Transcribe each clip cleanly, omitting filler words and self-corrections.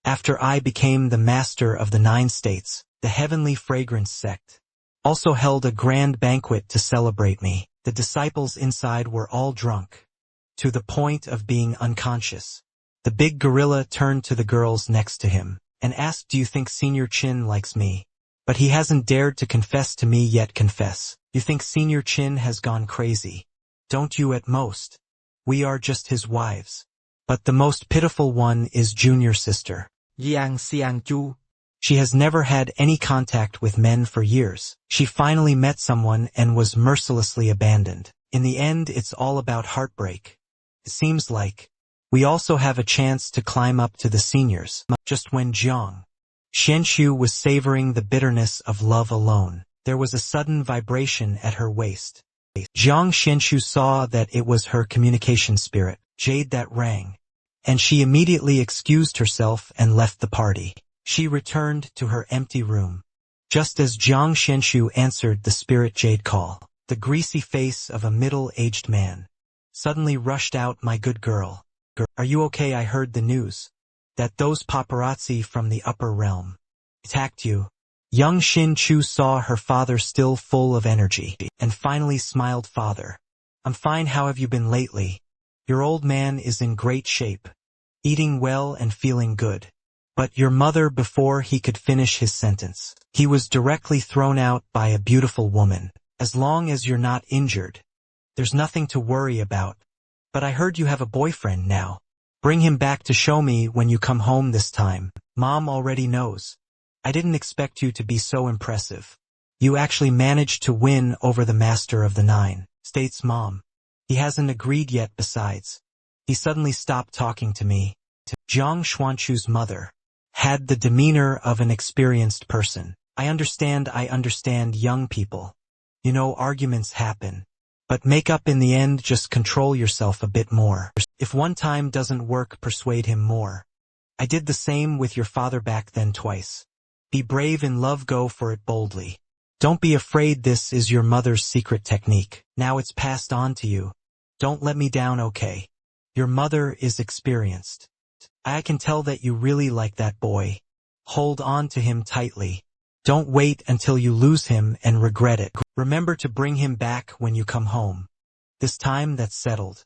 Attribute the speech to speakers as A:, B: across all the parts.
A: After I became the master of the 9 states, the heavenly fragrance sect also held a grand banquet to celebrate me. The disciples inside were all drunk, to the point of being unconscious. The big gorilla turned to the girls next to him and asked, "Do you think Senior Chin likes me? But he hasn't dared to confess to me yet. Confess. You think Senior Chin has gone crazy? Don't you at most? We are just his wives. But the most pitiful one is Junior Sister, Yang Xiangju. She has never had any contact with men for years. She finally met someone and was mercilessly abandoned. In the end, it's all about heartbreak. It seems like we also have a chance to climb up to the seniors." Just when Jiang Xianxu was savoring the bitterness of love alone, there was a sudden vibration at her waist. Jiang Xianxu saw that it was her communication spirit, Jade, that rang, and she immediately excused herself and left the party. She returned to her empty room. Just as Jiang Xianxu answered the spirit Jade call, the greasy face of a middle-aged man suddenly rushed out. "My good girl, are you okay? I heard the news that those paparazzi from the upper realm attacked you." Young Xin Chu saw her father still full of energy, and finally smiled. "Father, I'm fine. How have you been lately? Your old man is in great shape, eating well and feeling good. But your mother..." Before he could finish his sentence, he was directly thrown out by a beautiful woman. "As long as you're not injured, there's nothing to worry about. But I heard you have a boyfriend now. Bring him back to show me when you come home this time." "Mom already knows. I didn't expect you to be so impressive. You actually managed to win over the master of the 9 states." "Mom, he hasn't agreed yet. Besides, he suddenly stopped talking to me." Jiang Xuanchu's mother had the demeanor of an experienced person. I understand, young people. You know, arguments happen. But make up in the end. Just control yourself a bit more. If one time doesn't work, persuade him more. I did the same with your father back then twice. Be brave in love. Go for it boldly. Don't be afraid. This is your mother's secret technique. Now it's passed on to you. Don't let me down, okay? Your mother is experienced. I can tell that you really like that boy. Hold on to him tightly. Don't wait until you lose him and regret it. Remember to bring him back when you come home. This time that's settled.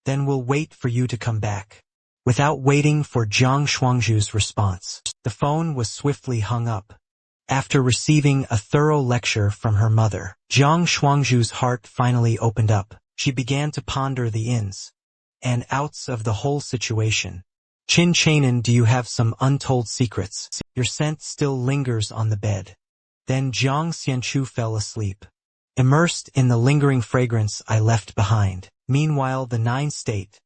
A: Then we'll wait for you to come back." Without waiting for Jiang Shuangju's response, the phone was swiftly hung up. After receiving a thorough lecture from her mother, Jiang Shuangju's heart finally opened up. She began to ponder the ins and outs of the whole situation. "Chin Chanin, do you have some untold secrets? Your scent still lingers on the bed." Then Jiang Xianchu fell asleep, immersed in the lingering fragrance I left behind. Meanwhile, the 9 state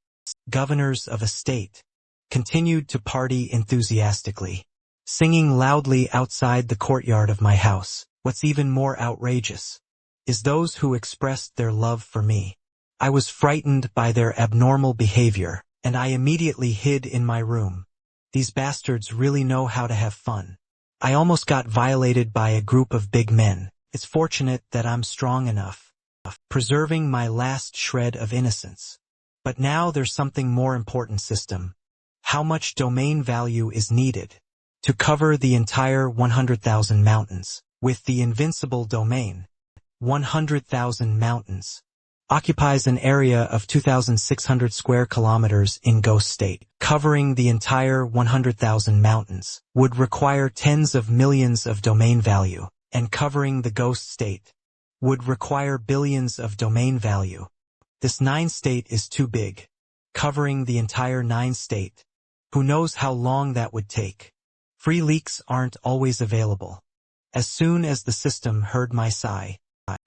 A: governors of a state continued to party enthusiastically, singing loudly outside the courtyard of my house. What's even more outrageous is those who expressed their love for me. I was frightened by their abnormal behavior, and I immediately hid in my room. These bastards really know how to have fun. I almost got violated by a group of big men. It's fortunate that I'm strong enough, preserving my last shred of innocence. But now there's something more important. System. How much domain value is needed to cover the entire 100,000 mountains? With the Invincible domain, 100,000 mountains occupies an area of 2,600 square kilometers in Ghost State. Covering the entire 100,000 mountains would require tens of millions of domain value, and covering the Ghost State would require billions of domain value. This 9 state is too big. Covering the entire 9 state. Who knows how long that would take? Free leaks aren't always available. As soon as the system heard my sigh,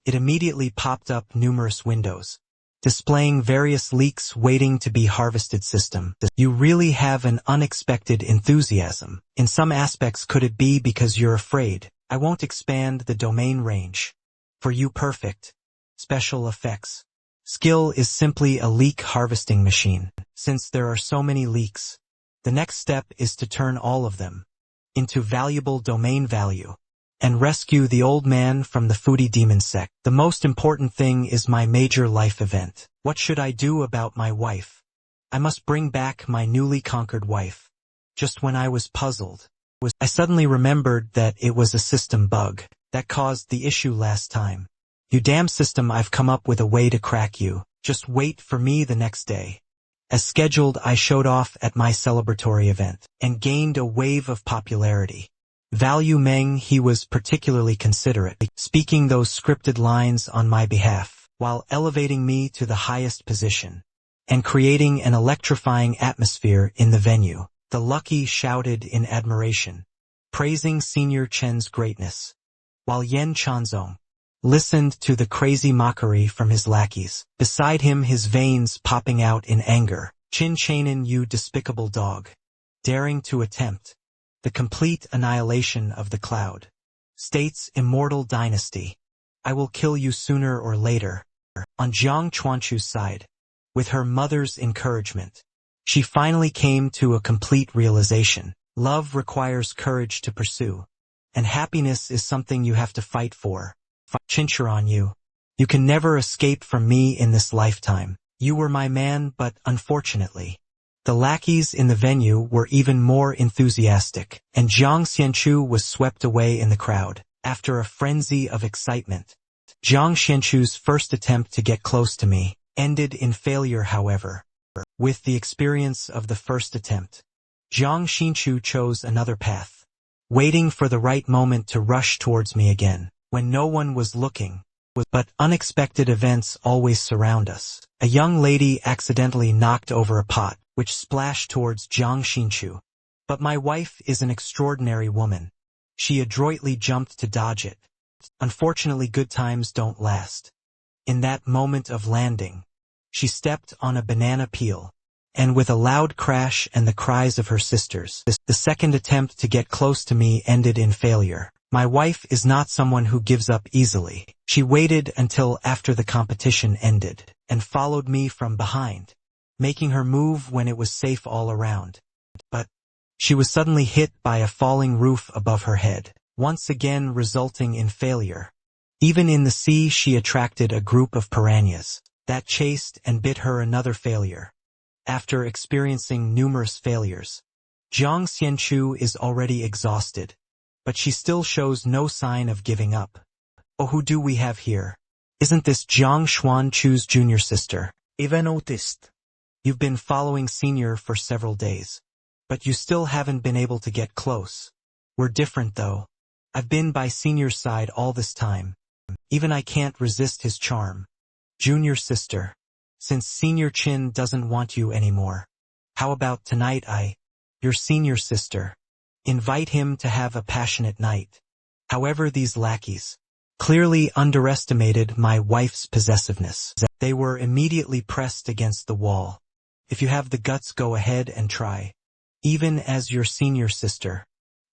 A: it immediately popped up numerous windows, displaying various leaks waiting to be harvested. System. You really have an unexpected enthusiasm. In some aspects, could it be because you're afraid I won't expand the domain range? For you, perfect. Special effects. Skill is simply a leak harvesting machine. Since there are so many leaks, the next step is to turn all of them into valuable domain value and rescue the old man from the foodie demon sect. The most important thing is my major life event. What should I do about my wife? I must bring back my newly conquered wife. Just when I was puzzled, I suddenly remembered that it was a system bug that caused the issue last time. You damn system, I've come up with a way to crack you. Just wait for me the next day. As scheduled, I showed off at my celebratory event and gained a wave of popularity. Value Meng, he was particularly considerate, speaking those scripted lines on my behalf, while elevating me to the highest position and creating an electrifying atmosphere in the venue. The lucky shouted in admiration, praising Senior Chen's greatness, while Yen Chanzong listened to the crazy mockery from his lackeys. Beside him, his veins popping out in anger. Chin Chanin, you despicable dog, daring to attempt the complete annihilation of the cloud state's immortal dynasty. I will kill you sooner or later. On Jiang Chuanchu's side, with her mother's encouragement, she finally came to a complete realization. Love requires courage to pursue, and happiness is something you have to fight for. Chinchuran, you can never escape from me in this lifetime. You were my man, but unfortunately, the lackeys in the venue were even more enthusiastic, and Jiang Xianchu was swept away in the crowd. After a frenzy of excitement, Jiang Xianchu's first attempt to get close to me ended in failure. However, with the experience of the first attempt, Jiang Xianchu chose another path, waiting for the right moment to rush towards me again, when no one was looking. But unexpected events always surround us. A young lady accidentally knocked over a pot, which splashed towards Jiang Xianchu. But my wife is an extraordinary woman. She adroitly jumped to dodge it. Unfortunately, good times don't last. In that moment of landing, she stepped on a banana peel, and with a loud crash and the cries of her sisters, the second attempt to get close to me ended in failure. My wife is not someone who gives up easily. She waited until after the competition ended, and followed me from behind, making her move when it was safe all around. But she was suddenly hit by a falling roof above her head, once again resulting in failure. Even in the sea, she attracted a group of piranhas that chased and bit her. Another failure. After experiencing numerous failures, Jiang Xianchu is already exhausted, but she still shows no sign of giving up. Oh, who do we have here? Isn't this Jiang Xuanchu's junior sister?
B: Even noticed.
A: You've been following Senior for several days, but you still haven't been able to get close. We're different though. I've been by Senior's side all this time. Even I can't resist his charm. Junior sister, since Senior Chin doesn't want you anymore, how about tonight your senior sister, invite him to have a passionate night? However, these lackeys clearly underestimated my wife's possessiveness. They were immediately pressed against the wall. If you have the guts, go ahead and try. Even as your senior sister,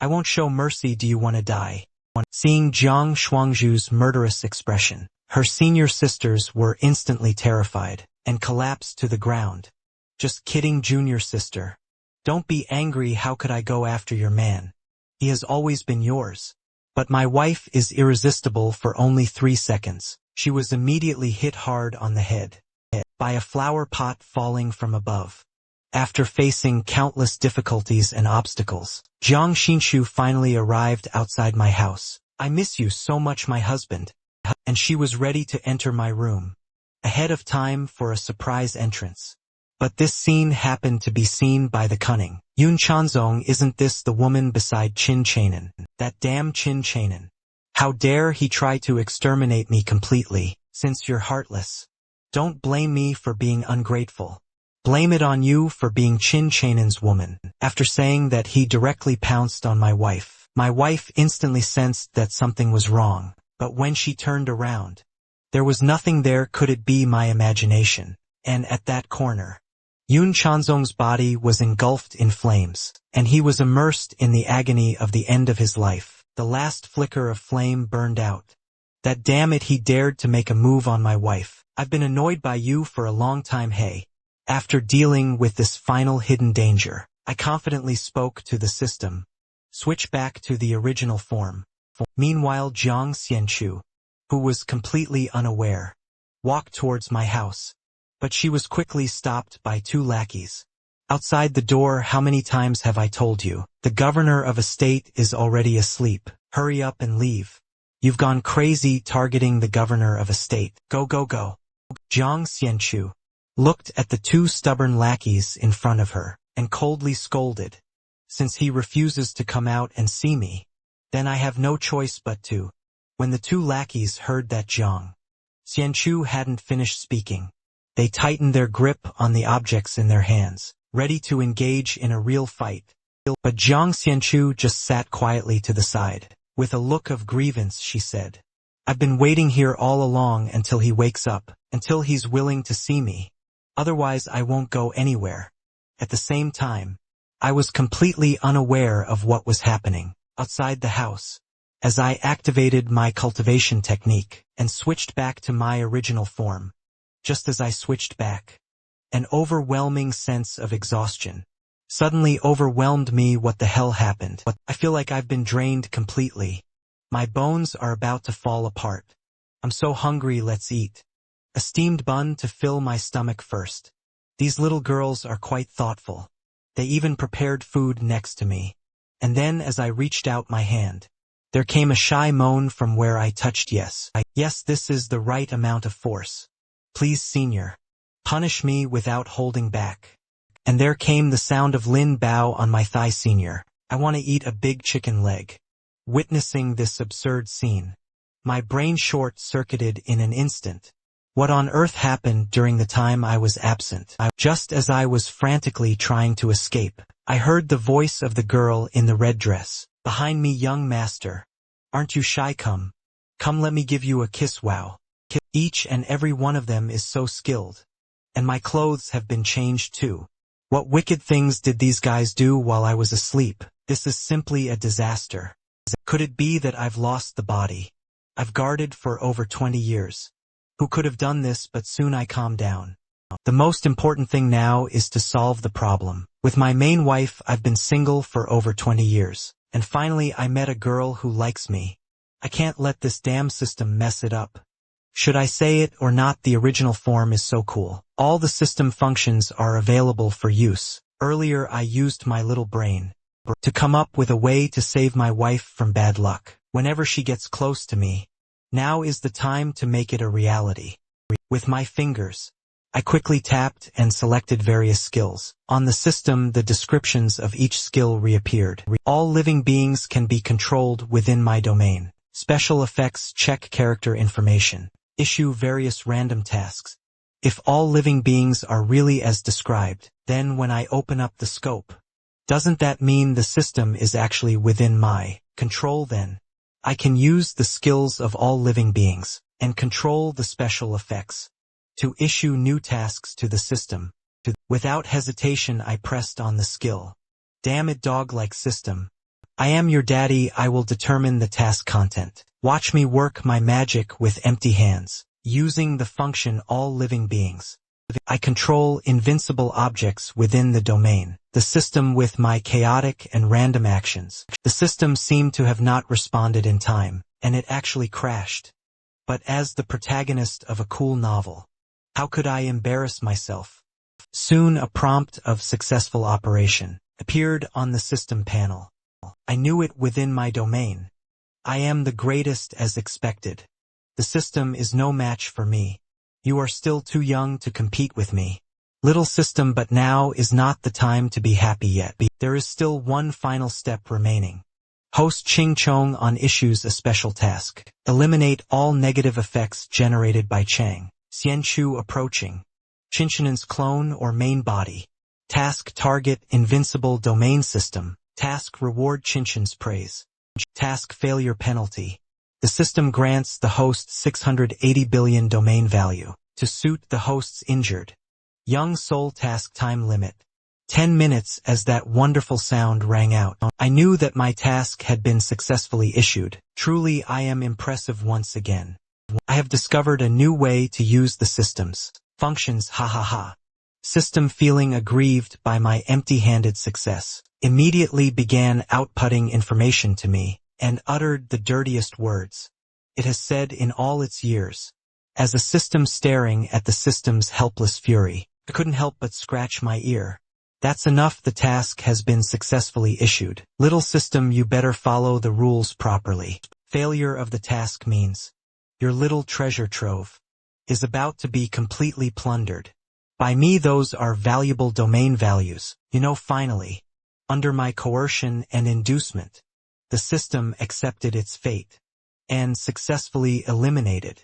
A: I won't show mercy. Do you want to die? Seeing Jiang Shuangzhu's murderous expression, her senior sisters were instantly terrified and collapsed to the ground. Just kidding, junior sister. Don't be angry. How could I go after your man? He has always been yours. But my wife is irresistible for only 3 seconds. She was immediately hit hard on the head by a flower pot falling from above. After facing countless difficulties and obstacles, Jiang Xinshu finally arrived outside my house. I miss you so much, my husband. And she was ready to enter my room, ahead of time for a surprise entrance. But this scene happened to be seen by the cunning Yun Chanzong. Isn't this the woman beside Qin Chanin? That damn Qin Chanin. How dare he try to exterminate me completely, since you're heartless. Don't blame me for being ungrateful. Blame it on you for being Qin Chanin's woman. After saying that, he directly pounced on my wife. My wife instantly sensed that something was wrong, but when she turned around, there was nothing there. Could it be my imagination? And at that corner, Yun Chanzong's body was engulfed in flames, and he was immersed in the agony of the end of his life. The last flicker of flame burned out. That damn it, he dared to make a move on my wife. I've been annoyed by you for a long time. Hey. After dealing with this final hidden danger, I confidently spoke to the system. Switch back to the original form. Meanwhile, Jiang Xianchu, who was completely unaware, walked towards my house. But she was quickly stopped by 2 lackeys, Outside the door, how many times have I told you? The governor of a state is already asleep. Hurry up and leave. You've gone crazy targeting the governor of a state. Go, go, go. Jiang Xianchu looked at the two stubborn lackeys in front of her and coldly scolded. Since he refuses to come out and see me, then I have no choice but to. When the two lackeys heard that Jiang Xianchu hadn't finished speaking, they tightened their grip on the objects in their hands, ready to engage in a real fight. But Jiang Xianchu just sat quietly to the side. With a look of grievance, she said, I've been waiting here all along until he wakes up, until he's willing to see me. Otherwise I won't go anywhere. At the same time, I was completely unaware of what was happening outside the house. As I activated my cultivation technique and switched back to my original form, just as I switched back, an overwhelming sense of exhaustion suddenly overwhelmed me. What the hell happened? I feel like I've been drained completely. My bones are about to fall apart. I'm so hungry, let's eat. A steamed bun to fill my stomach first. These little girls are quite thoughtful. They even prepared food next to me. And then as I reached out my hand, there came a shy moan from where I touched. Yes, this is the right amount of force. Please, senior. Punish me without holding back. And there came the sound of Lin Bao on my thigh. Senior, I want to eat a big chicken leg. Witnessing this absurd scene, my brain short-circuited in an instant. What on earth happened during the time I was absent? Just as I was frantically trying to escape, I heard the voice of the girl in the red dress. Behind me, young master. Aren't you shy? Come let me give you a kiss. Wow. Each and every one of them is so skilled. And my clothes have been changed too. What wicked things did these guys do while I was asleep? This is simply a disaster. Could it be that I've lost the body I've guarded for over 20 years? Who could have done this? But soon I calmed down. The most important thing now is to solve the problem. With my main wife, I've been single for over 20 years. And finally I met a girl who likes me. I can't let this damn system mess it up. Should I say it or not? The original form is so cool. All the system functions are available for use. Earlier I used my little brain to come up with a way to save my wife from bad luck whenever she gets close to me. Now is the time to make it a reality. With my fingers, I quickly tapped and selected various skills. On the system, the descriptions of each skill reappeared. All living beings can be controlled within my domain. Special effects, check character information. Issue various random tasks. If all living beings are really as described, then when I open up the scope, doesn't that mean the system is actually within my control? Then I can use the skills of all living beings and control the special effects to issue new tasks to the system. Without hesitation I pressed on the skill. Damn it, dog-like system. I am your daddy. I will determine the task content. Watch me work my magic with empty hands, using the function all living beings. I control invincible objects within the domain, the system with my chaotic and random actions. The system seemed to have not responded in time, and it actually crashed. But as the protagonist of a cool novel, how could I embarrass myself? Soon a prompt of successful operation appeared on the system panel. I knew it within my domain. I am the greatest as expected. The system is no match for me. You are still too young to compete with me. Little system, but now is not the time to be happy yet. There is still one final step remaining. Host Ching Chong on issues a special task. Eliminate all negative effects generated by Chang Xianchu approaching Chinchinan's clone or main body. Task target Invincible domain system. Task reward Chinchin's praise. Task failure penalty. The system grants the host 680 billion domain value to suit the host's injured young soul. Task time limit 10 minutes. As that wonderful sound rang out, I knew that my task had been successfully issued. Truly I am impressive once again. I have discovered a new way to use the system's functions. Ha ha ha. System, feeling aggrieved by my empty-handed success, immediately began outputting information to me and uttered the dirtiest words it has said in all its years. As a system staring at the system's helpless fury, I couldn't help but scratch my ear. That's enough, the task has been successfully issued. Little system, you better follow the rules properly. Failure of the task means your little treasure trove is about to be completely plundered. By me, those are valuable domain values. Finally, under my coercion and inducement, the system accepted its fate and successfully eliminated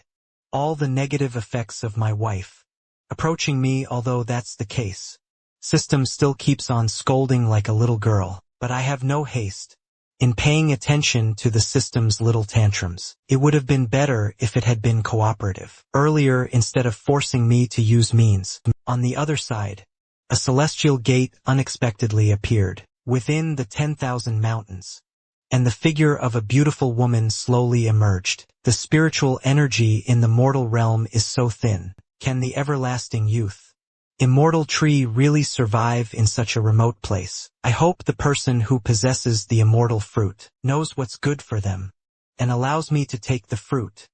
A: all the negative effects of my wife approaching me. Although that's the case, system still keeps on scolding like a little girl, but I have no haste in paying attention to the system's little tantrums. It would have been better if it had been cooperative earlier instead of forcing me to use means. On the other side, a celestial gate unexpectedly appeared within the 10,000 mountains, and the figure of a beautiful woman slowly emerged. The spiritual energy in the mortal realm is so thin. Can the everlasting youth, immortal tree really survive in such a remote place? I hope the person who possesses the immortal fruit knows what's good for them and allows me to take the fruit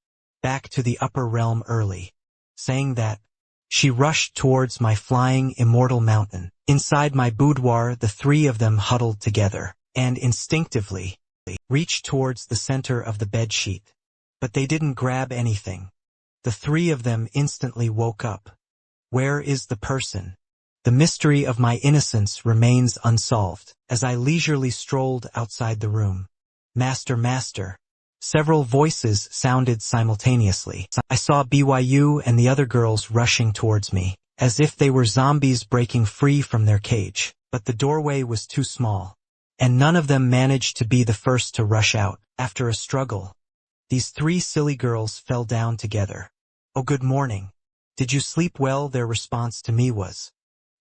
A: back to the upper realm early. Saying that, she rushed towards my flying immortal mountain. Inside my boudoir, the three of them huddled together and instinctively reached towards the center of the bedsheet. But they didn't grab anything. The three of them instantly woke up. Where is the person? The mystery of my innocence remains unsolved. As I leisurely strolled outside the room, Master, several voices sounded simultaneously. I saw BYU and the other girls rushing towards me, as if they were zombies breaking free from their cage. But the doorway was too small, and none of them managed to be the first to rush out. After a struggle, these three silly girls fell down together. Oh, good morning. Did you sleep well? Their response to me was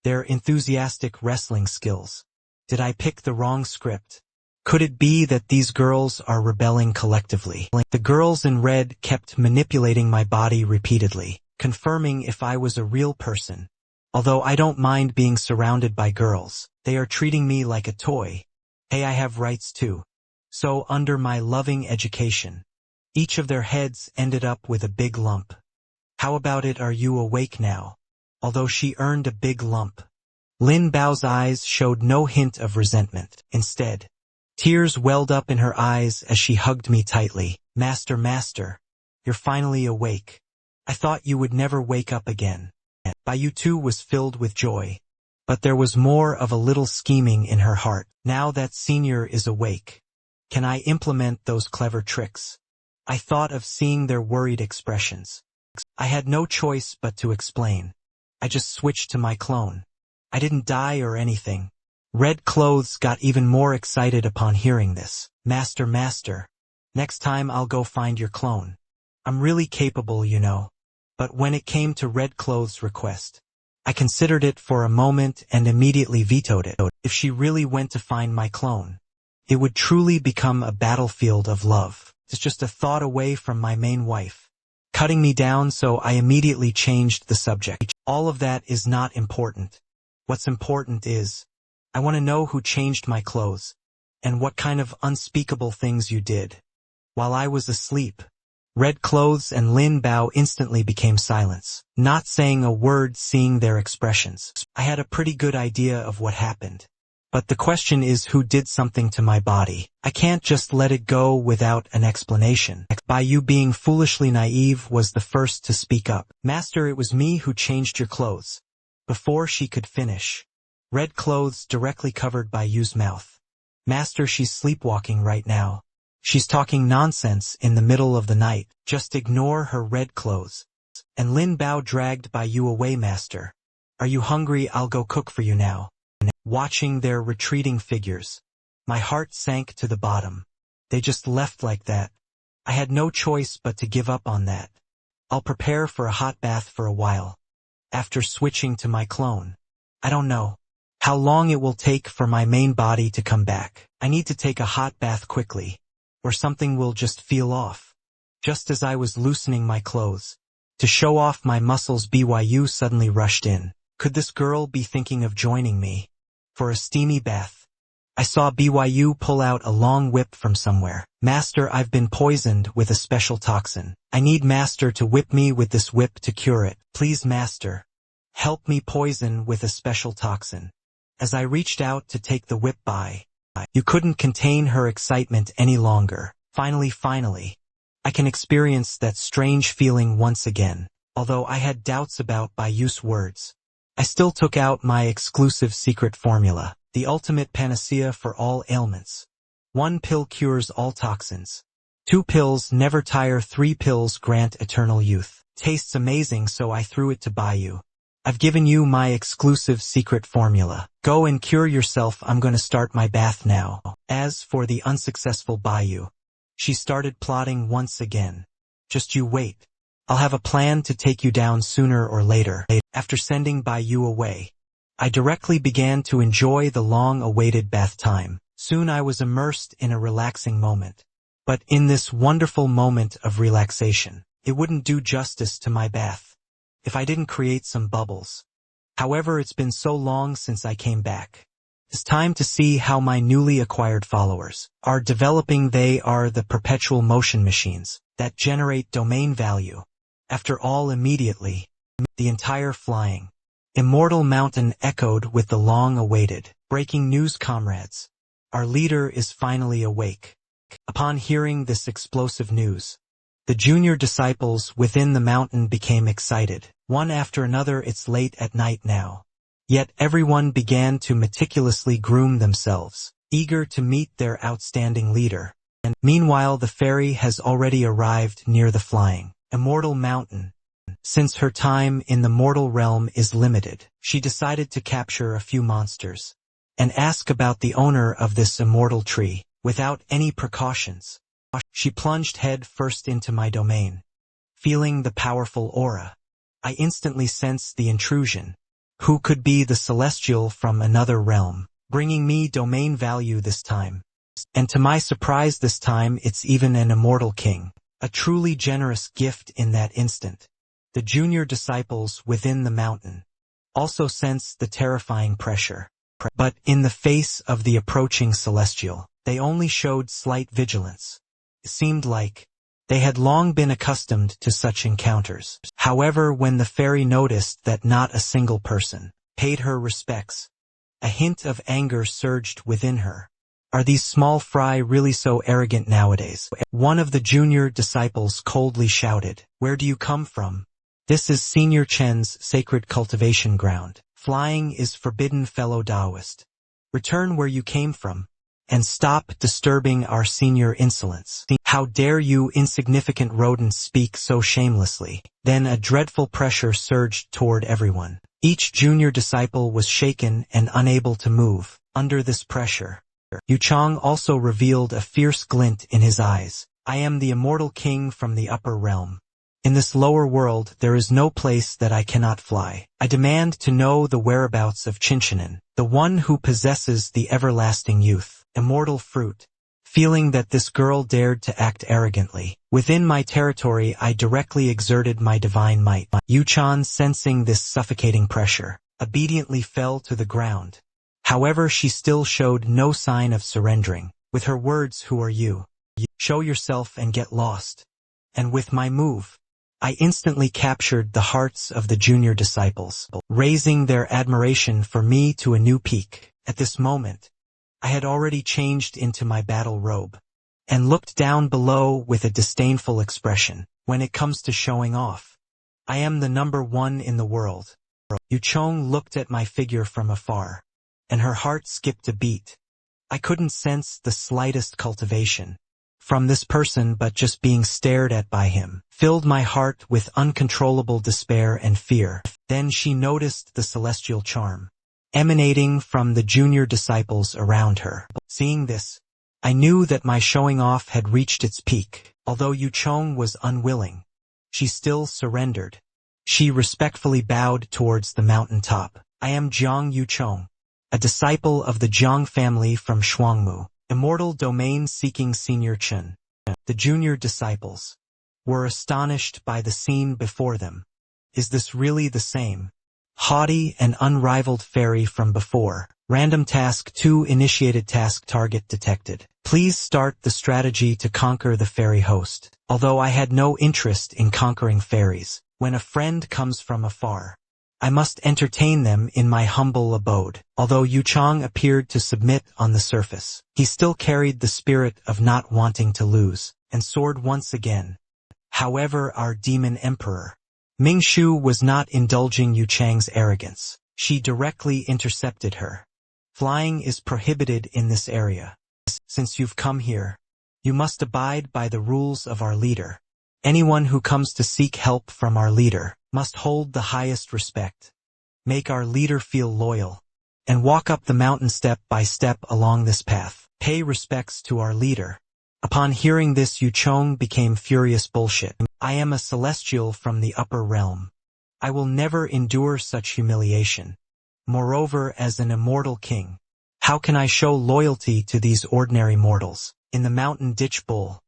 A: their enthusiastic wrestling skills. Did I pick the wrong script? Could it be that these girls are rebelling collectively? The girls in red kept manipulating my body repeatedly, confirming if I was a real person. Although I don't mind being surrounded by girls, they are treating me like a toy. Hey, I have rights too. So under my loving education, each of their heads ended up with a big lump. How about it? Are you awake now? Although she earned a big lump. Lin Bao's eyes showed no hint of resentment. Instead, tears welled up in her eyes as she hugged me tightly. Master, you're finally awake. I thought you would never wake up again. Bayu too was filled with joy, but there was more of a little scheming in her heart. Now that senior is awake, can I implement those clever tricks? I thought of seeing their worried expressions. I had no choice but to explain. I just switched to my clone. I didn't die or anything. Red Clothes got even more excited upon hearing this. Master, next time I'll go find your clone. I'm really capable, you know. But when it came to Red Clothes' request, I considered it for a moment and immediately vetoed it. If she really went to find my clone, it would truly become a battlefield of love. It's just a thought away from my main wife cutting me down, so I immediately changed the subject. All of that is not important. What's important is, I want to know who changed my clothes, and what kind of unspeakable things you did while I was asleep. Red Clothes and Lin Bao instantly became silence, not saying a word, seeing their expressions. I had a pretty good idea of what happened. But the question is, who did something to my body? I can't just let it go without an explanation. Bayu, being foolishly naive, was the first to speak up. Master, it was me who changed your clothes. Before she could finish, Red Clothes directly covered Bayu's mouth. Master, she's sleepwalking right now. She's talking nonsense in the middle of the night. Just ignore her, Red Clothes. And Lin Bao dragged Bayu away. Master, are you hungry? I'll go cook for you now. Watching their retreating figures, my heart sank to the bottom. They just left like that. I had no choice but to give up on that. I'll prepare for a hot bath for a while. After switching to my clone, I don't know how long it will take for my main body to come back. I need to take a hot bath quickly, or something will just feel off. Just as I was loosening my clothes to show off my muscles, BYU suddenly rushed in. Could this girl be thinking of joining me for a steamy bath? I saw BYU pull out a long whip from somewhere. Master, I've been poisoned with a special toxin. I need Master to whip me with this whip to cure it. Please, Master, help me poison with a special toxin. As I reached out to take the whip by, you couldn't contain her excitement any longer. Finally, I can experience that strange feeling once again. Although I had doubts about Bayu's words, I still took out my exclusive secret formula, the ultimate panacea for all ailments. 1 pill cures all toxins. 2 pills never tire. 3 pills grant eternal youth. Tastes amazing, so I threw it to Bayu. I've given you my exclusive secret formula. Go and cure yourself. I'm gonna start my bath now. As for the unsuccessful Bayu, she started plotting once again. Just you wait. I'll have a plan to take you down sooner or later. After sending Bayu away, I directly began to enjoy the long-awaited bath time. Soon I was immersed in a relaxing moment. But in this wonderful moment of relaxation, it wouldn't do justice to my bath if I didn't create some bubbles. However, it's been so long since I came back. It's time to see how my newly acquired followers are developing. They are the perpetual motion machines that generate domain value. After all, immediately, the entire flying, immortal mountain echoed with the long-awaited breaking news. Comrades, our leader is finally awake. Upon hearing this explosive news, the junior disciples within the mountain became excited. One after another. It's late at night now. Yet everyone began to meticulously groom themselves, eager to meet their outstanding leader. And meanwhile, the fairy has already arrived near the flying, immortal mountain. Since her time in the mortal realm is limited, she decided to capture a few monsters and ask about the owner of this immortal tree. Without any precautions, she plunged head first into my domain. Feeling the powerful aura, I instantly sensed the intrusion. Who could be the celestial from another realm, bringing me domain value this time? And to my surprise, this time it's even an immortal king. A truly generous gift in that instant. The junior disciples within the mountain also sensed the terrifying pressure. But in the face of the approaching celestial, they only showed slight vigilance. It seemed like they had long been accustomed to such encounters. However, when the fairy noticed that not a single person paid her respects, a hint of anger surged within her. Are these small fry really so arrogant nowadays? One of the junior disciples coldly shouted, "Where do you come from? This is Senior Chen's sacred cultivation ground. Flying is forbidden, fellow Taoist. Return where you came from, and stop disturbing our senior insolence. How dare you insignificant rodents speak so shamelessly?" Then a dreadful pressure surged toward everyone. Each junior disciple was shaken and unable to move. Under this pressure, Yu Chong also revealed a fierce glint in his eyes. "I am the immortal king from the upper realm. In this lower world there is no place that I cannot fly. I demand to know the whereabouts of Chinchinin, the one who possesses the everlasting youth, immortal fruit." Feeling that this girl dared to act arrogantly within my territory, I directly exerted my divine might. Yu Chan, sensing this suffocating pressure, obediently fell to the ground. However, she still showed no sign of surrendering. With her words, "Who are you? Show yourself and get lost." And with my move, I instantly captured the hearts of the junior disciples, raising their admiration for me to a new peak. At this moment, I had already changed into my battle robe, and looked down below with a disdainful expression. When it comes to showing off, I am the number one in the world. Yu Chong looked at my figure from afar, and her heart skipped a beat. I couldn't sense the slightest cultivation from this person, but just being stared at by him filled my heart with uncontrollable despair and fear. Then she noticed the celestial charm emanating from the junior disciples around her. Seeing this, I knew that my showing off had reached its peak. Although Yu Chong was unwilling, she still surrendered. She respectfully bowed towards the mountain top. "I am Jiang Yu Chong, a disciple of the Jiang family from Shuangmu, immortal domain-seeking Senior Chen." The junior disciples were astonished by the scene before them. Is this really the same haughty and unrivaled fairy from before? Random task 2 initiated. Task target detected. Please start the strategy to conquer the fairy host. Although I had no interest in conquering fairies, when a friend comes from afar, I must entertain them in my humble abode. Although Yu Chang appeared to submit on the surface, he still carried the spirit of not wanting to lose, and soared once again. However, our demon emperor, Ming Shu, was not indulging Yu Chang's arrogance. She directly intercepted her. Flying is prohibited in this area. Since you've come here, you must abide by the rules of our leader. Anyone who comes to seek help from our leader must hold the highest respect. Make our leader feel loyal, and walk up the mountain step by step along this path. Pay respects to our leader. Upon hearing this, Yu Chong became furious. Bullshit. I am a celestial from the upper realm. I will never endure such humiliation. Moreover, as an immortal king, how can I show loyalty to these ordinary mortals? In the mountain ditch bull,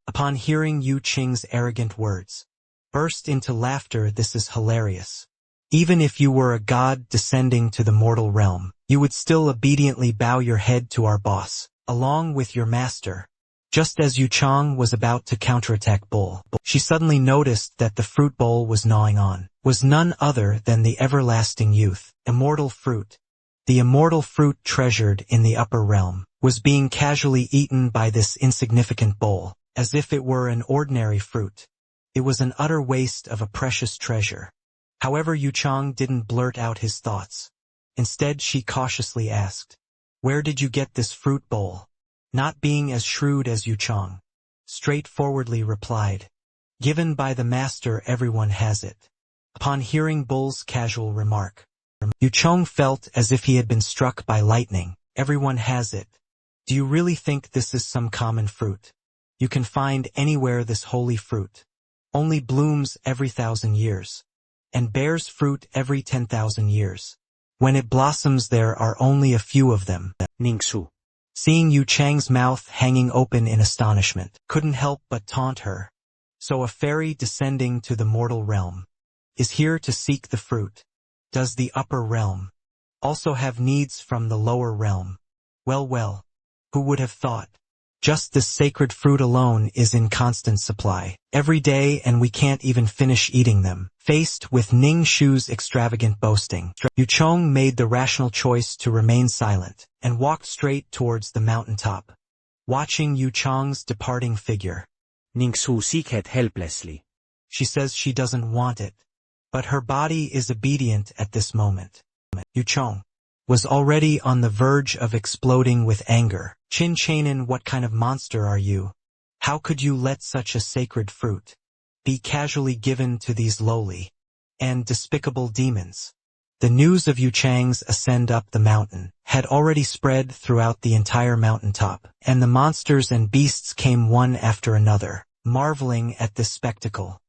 A: upon hearing Yu Qing's arrogant words, burst into laughter. This is hilarious. Even if you were a god descending to the mortal realm, you would still obediently bow your head to our boss, along with your master. Just as Yu Chang was about to counterattack Bull, she suddenly noticed that the fruit Bull was gnawing on was none other than the everlasting youth, immortal fruit. The immortal fruit treasured in the upper realm was being casually eaten by this insignificant Bull, as if it were an ordinary fruit. It was an utter waste of a precious treasure. However, Yu Chang didn't blurt out his thoughts. Instead, she cautiously asked, "Where did you get this fruit Bull?" Not being as shrewd as Yu Chang, straightforwardly replied, "Given by the master, everyone has it." Upon hearing Bull's casual remark, Yu Chang felt as if he had been struck by lightning. Everyone has it. Do you really think this is some common fruit? You can find anywhere this holy fruit. Only blooms every 1,000 years, and bears fruit every 10,000 years. When it blossoms, there are only a few of them. Ningshu, seeing Yu Chang's mouth hanging open in astonishment, couldn't help but taunt her. So a fairy descending to the mortal realm is here to seek the fruit. Does the upper realm also have needs from the lower realm? Well, who would have thought? Just this sacred fruit alone is in constant supply every day, and we can't even finish eating them. Faced with Ning Shu's extravagant boasting, Yu Chong made the rational choice to remain silent and walked straight towards the mountaintop. Watching Yu Chong's departing figure, Ning Shu sighed helplessly. She says she doesn't want it, but her body is obedient at this moment. Yu Chong was already on the verge of exploding with anger. Chin Chanin, what kind of monster are you? How could you let such a sacred fruit be casually given to these lowly and despicable demons? The news of Yu Chang's ascend up the mountain had already spread throughout the entire mountaintop, and the monsters and beasts came one after another, marveling at this spectacle.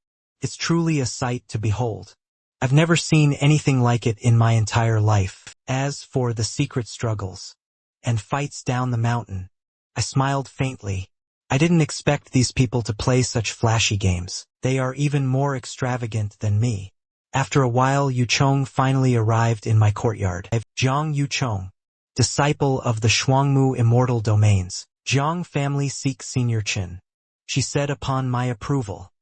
A: It's truly a sight to behold. I've never seen anything like it in my entire life. As for the secret struggles and fights down the mountain, I smiled faintly. I didn't expect these people to play such flashy games. They are even more extravagant than me. After a while, Yu Chong finally arrived in my courtyard. Jiang Yu Chong, disciple of the Shuangmu immortal domains. Jiang family seeks Senior Qin, she said upon my approval.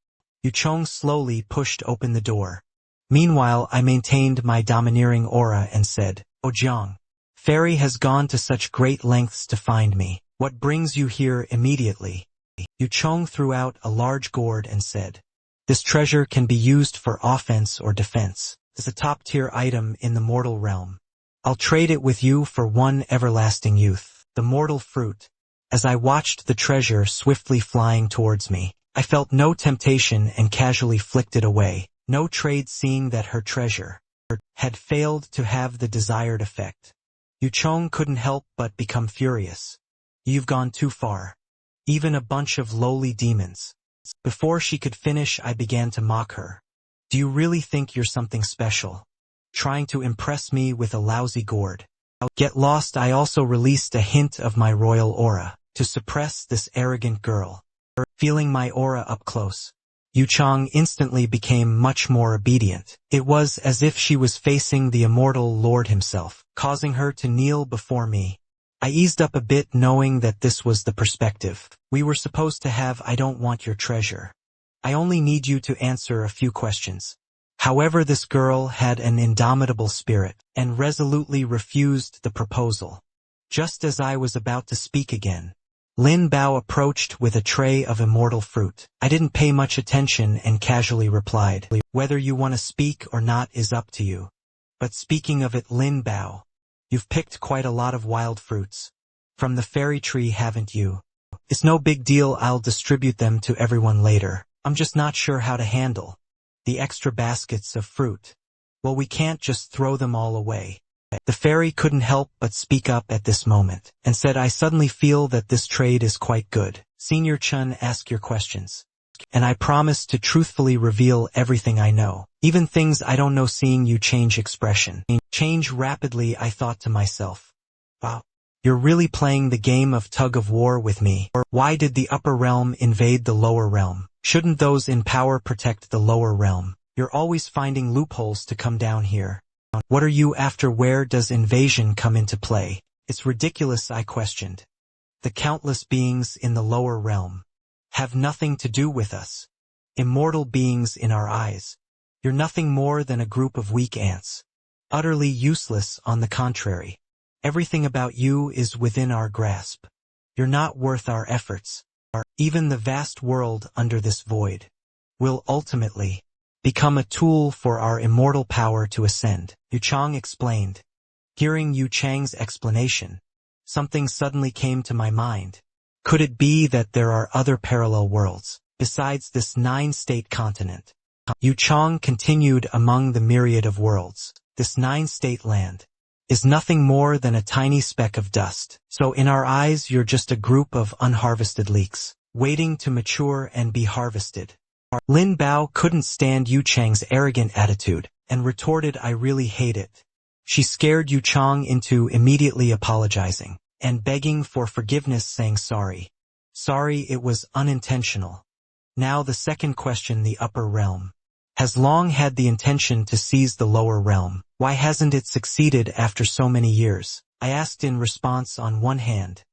A: Yu Chong slowly pushed open the door. Meanwhile, I maintained my domineering aura and said, "Oh Jiang, Fairy has gone to such great lengths to find me. What brings you here immediately?" Yu Chong threw out a large gourd and said, "This treasure can be used for offense or defense. It's a top-tier item in the mortal realm. I'll trade it with you for one everlasting youth, the mortal fruit." As I watched the treasure swiftly flying towards me, I felt no temptation and casually flicked it away. No trade, seeing that her treasure had failed to have the desired effect. Yu Chong couldn't help but become furious. "You've gone too far. Even a bunch of lowly demons." Before she could finish, I began to mock her. "Do you really think you're something special? Trying to impress me with a lousy gourd? Get lost." I also released a hint of my royal aura to suppress this arrogant girl. Feeling my aura up close, Yu Chong instantly became much more obedient. It was as if she was facing the immortal Lord himself, causing her to kneel before me. I eased up a bit, knowing that this was the perspective we were supposed to have. "I don't want your treasure. I only need you to answer a few questions. However, this girl had an indomitable spirit, and resolutely refused the proposal. Just as I was about to speak again, Lin Bao approached with a tray of immortal fruit. I didn't pay much attention and casually replied, "Whether you want to speak or not is up to you. But speaking of it, Lin Bao, you've picked quite a lot of wild fruits from the fairy tree, haven't you? It's no big deal, I'll distribute them to everyone later. I'm just not sure how to handle the extra baskets of fruit. Well, we can't just throw them all away." The fairy couldn't help but speak up at this moment, and said, "I suddenly feel that this trade is quite good. Senior Chun, ask your questions. And I promise to truthfully reveal everything I know, even things I don't know." Seeing you change expression, change rapidly, I thought to myself, wow, you're really playing the game of tug of war with me. Or why did the upper realm invade the lower realm? Shouldn't those in power protect the lower realm? You're always finding loopholes to come down here. What are you after? Where does invasion come into play? It's ridiculous, I questioned. The countless beings in the lower realm have nothing to do with us. Immortal beings in our eyes. You're nothing more than a group of weak ants. Utterly useless, on the contrary. Everything about you is within our grasp. You're not worth our efforts. Even the vast world under this void will ultimately become a tool for our immortal power to ascend, Yu Chang explained. Hearing Yu Chang's explanation, something suddenly came to my mind. Could it be that there are other parallel worlds, besides this 9-state continent? Yu Chang continued, among the myriad of worlds, this 9-state land is nothing more than a tiny speck of dust. So in our eyes you're just a group of unharvested leeks, waiting to mature and be harvested. Lin Bao couldn't stand Yu Chang's arrogant attitude, and retorted, "I really hate it." She scared Yu Chang into immediately apologizing, and begging for forgiveness, saying, "Sorry. Sorry, it was unintentional." Now the second question. The upper realm has long had the intention to seize the lower realm. Why hasn't it succeeded after so many years? I asked in response. On one hand,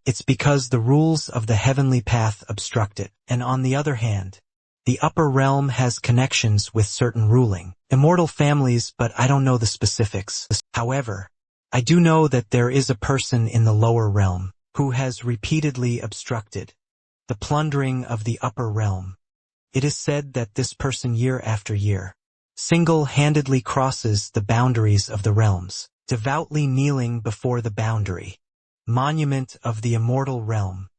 A: it's because the rules of the heavenly path obstruct it, and on the other hand, the upper realm has connections with certain ruling, immortal families, but I don't know the specifics. However, I do know that there is a person in the lower realm who has repeatedly obstructed the plundering of the upper realm. It is said that this person, year after year, single-handedly crosses the boundaries of the realms, devoutly kneeling before the boundary monument of the immortal realm,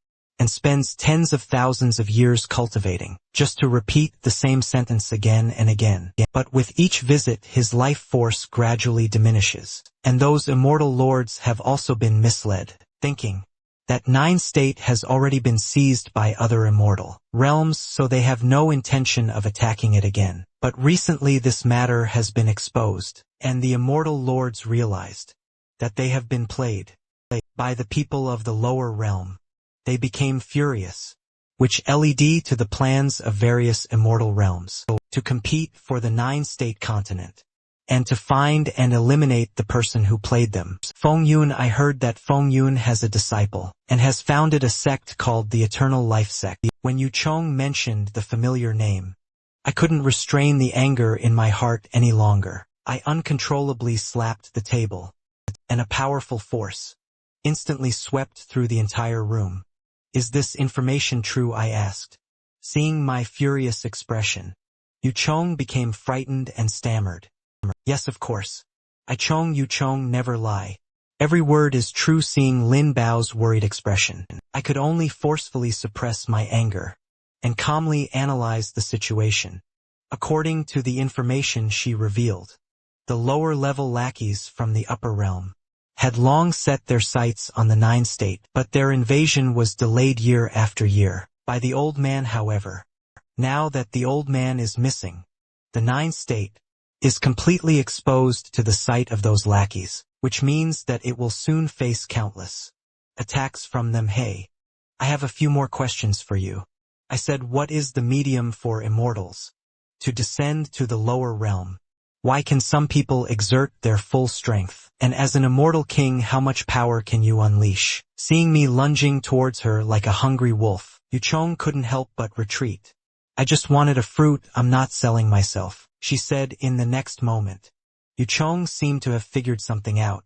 A: and spends tens of thousands of years cultivating, just to repeat the same sentence again and again. But with each visit his life force gradually diminishes, and those immortal lords have also been misled, thinking that 9-state has already been seized by other immortal realms, so they have no intention of attacking it again. But recently this matter has been exposed, and the immortal lords realized that they have been played by the people of the lower realm. They became furious, which led to the plans of various immortal realms to compete for the 9-state continent, and to find and eliminate the person who played them. Feng Yun, I heard that Feng Yun has a disciple, and has founded a sect called the Eternal Life Sect. When Yu Chang mentioned the familiar name, I couldn't restrain the anger in my heart any longer. I uncontrollably slapped the table, and a powerful force instantly swept through the entire room. "Is this information true?" I asked. Seeing my furious expression, Yu Chang became frightened and stammered. "Yes, of course. Yu Chang never lie. Every word is true." Seeing Lin Bao's worried expression, I could only forcefully suppress my anger and calmly analyze the situation. According to the information she revealed, the lower-level lackeys from the upper realm had long set their sights on the 9-state, but their invasion was delayed year after year by the old man. However, now that the old man is missing, the 9-state is completely exposed to the sight of those lackeys, which means that it will soon face countless attacks from them. "Hey, I have a few more questions for you," I said. "What is the medium for immortals to descend to the lower realm? Why can some people exert their full strength? And as an immortal king, how much power can you unleash?" Seeing me lunging towards her like a hungry wolf, Yu Chang couldn't help but retreat, I just wanted a fruit, I'm not selling myself, she said in the next moment. Yu Chong seemed to have figured something out,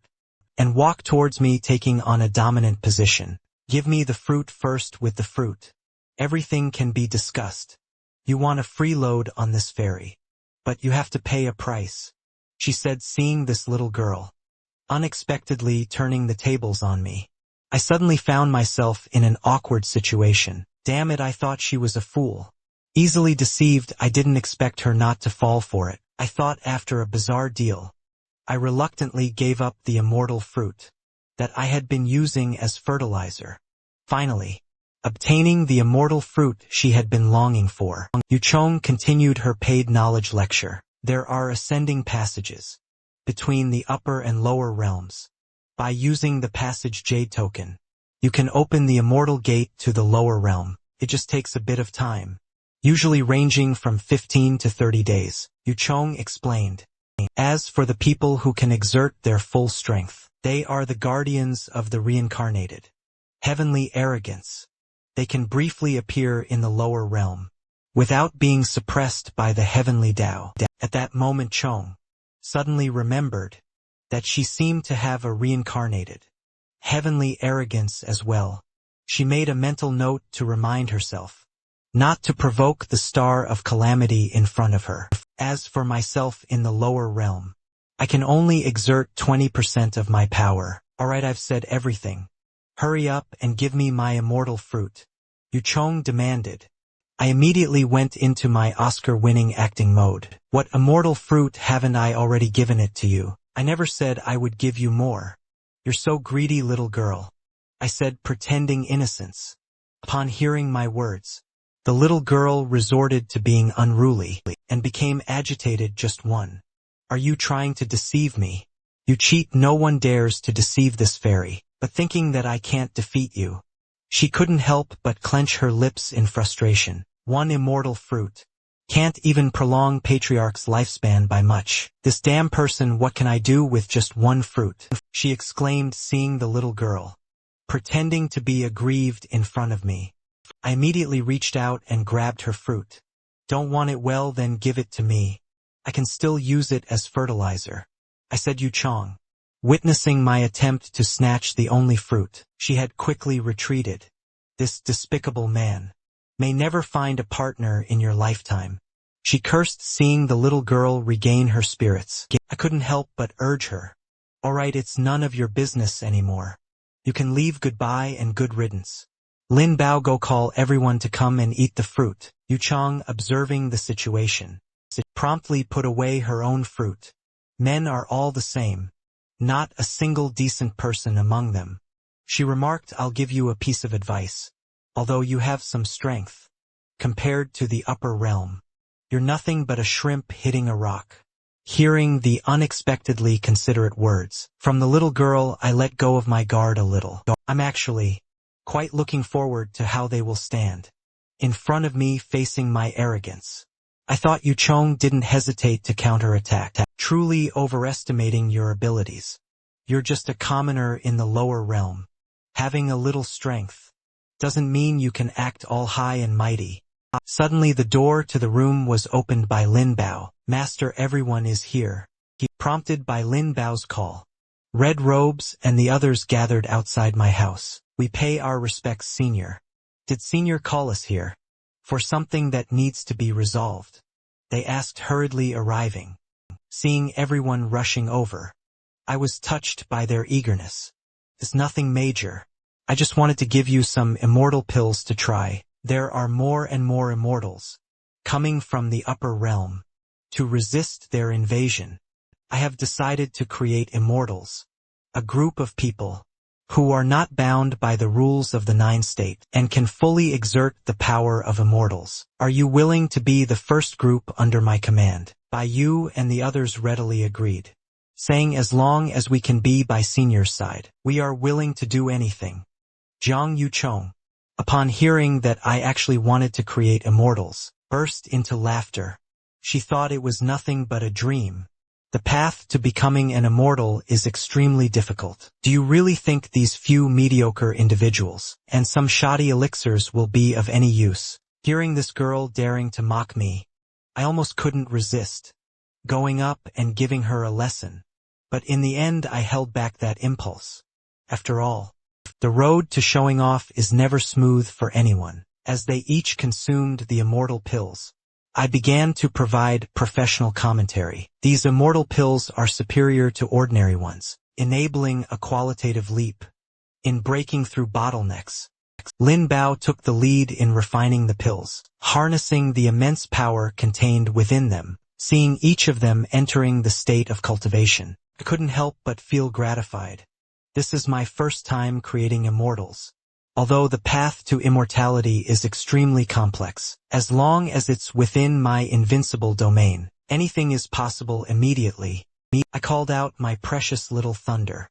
A: and walked towards me taking on a dominant position. Give me the fruit first with the fruit. Everything can be discussed. You want a freeload on this ferry. But you have to pay a price, she said, seeing this little girl unexpectedly turning the tables on me. I suddenly found myself in an awkward situation. Damn it, I thought she was a fool. Easily deceived, I didn't expect her not to fall for it. I thought after a bizarre deal, I reluctantly gave up the immortal fruit that I had been using as fertilizer. Finally, obtaining the immortal fruit she had been longing for. Yu Chong continued her paid knowledge lecture. There are ascending passages between the upper and lower realms. By using the passage Jade token, you can open the immortal gate to the lower realm. It just takes a bit of time, usually ranging from 15 to 30 days, Yu Chong explained. As for the people who can exert their full strength, they are the guardians of the reincarnated. Heavenly arrogance. They can briefly appear in the lower realm, without being suppressed by the heavenly Tao. At that moment Chong suddenly remembered that she seemed to have a reincarnated heavenly arrogance as well. She made a mental note to remind herself not to provoke the star of calamity in front of her. As for myself in the lower realm, I can only exert 20% of my power. Alright, I've said everything. Hurry up and give me my immortal fruit, Yu Chong demanded. I immediately went into my Oscar-winning acting mode. What immortal fruit haven't I already given it to you? I never said I would give you more. You're so greedy, little girl, I said, pretending innocence. Upon hearing my words, the little girl resorted to being unruly and became agitated. Just one. Are you trying to deceive me? You cheat. No one dares to deceive this fairy, but thinking that I can't defeat you. She couldn't help but clench her lips in frustration. One immortal fruit can't even prolong Patriarch's lifespan by much. This damn person, what can I do with just one fruit? She exclaimed, seeing the little girl pretending to be aggrieved in front of me. I immediately reached out and grabbed her fruit. Don't want it? Well, then give it to me. I can still use it as fertilizer, I said. Yu Chong, witnessing my attempt to snatch the only fruit she had, quickly retreated. This despicable man may never find a partner in your lifetime, she cursed, seeing the little girl regain her spirits. I couldn't help but urge her. Alright, it's none of your business anymore. You can leave. Goodbye and good riddance. Lin Bao, go call everyone to come and eat the fruit. Yu Chong, observing the situation, promptly put away her own fruit. Men are all the same. Not a single decent person among them, she remarked. I'll give you a piece of advice. Although you have some strength, compared to the upper realm, you're nothing but a shrimp hitting a rock. Hearing the unexpectedly considerate words from the little girl, I let go of my guard a little. I'm actually quite looking forward to how they will stand in front of me, facing my arrogance. I thought Yu Chong didn't hesitate to counterattack, truly overestimating your abilities. You're just a commoner in the lower realm. Having a little strength doesn't mean you can act all high and mighty. Suddenly the door to the room was opened by Lin Bao. Master, everyone is here, he prompted by Lin Bao's call. Red Robes and the others gathered outside my house. We pay our respects, Senior. Did Senior call us here for something that needs to be resolved? They asked, hurriedly arriving. Seeing everyone rushing over, I was touched by their eagerness. It's nothing major. I just wanted to give you some immortal pills to try. There are more and more immortals coming from the upper realm. To resist their invasion, I have decided to create immortals, a group of people who are not bound by the rules of the 9 state and can fully exert the power of immortals. Are you willing to be the first group under my command? Bai Yu and the others readily agreed, saying, as long as we can be by Senior's side, we are willing to do anything. Jiang Yu Chong, upon hearing that I actually wanted to create immortals, burst into laughter. She thought it was nothing but a dream. The path to becoming an immortal is extremely difficult. Do you really think these few mediocre individuals and some shoddy elixirs will be of any use? Hearing this girl daring to mock me, I almost couldn't resist going up and giving her a lesson. But in the end I held back that impulse. After all, the road to showing off is never smooth for anyone. As they each consumed the immortal pills, I began to provide professional commentary. These immortal pills are superior to ordinary ones, enabling a qualitative leap in breaking through bottlenecks. Lin Bao took the lead in refining the pills, harnessing the immense power contained within them. Seeing each of them entering the state of cultivation, I couldn't help but feel gratified. This is my first time creating immortals. Although the path to immortality is extremely complex, as long as it's within my invincible domain, anything is possible immediately. I called out my precious little thunder.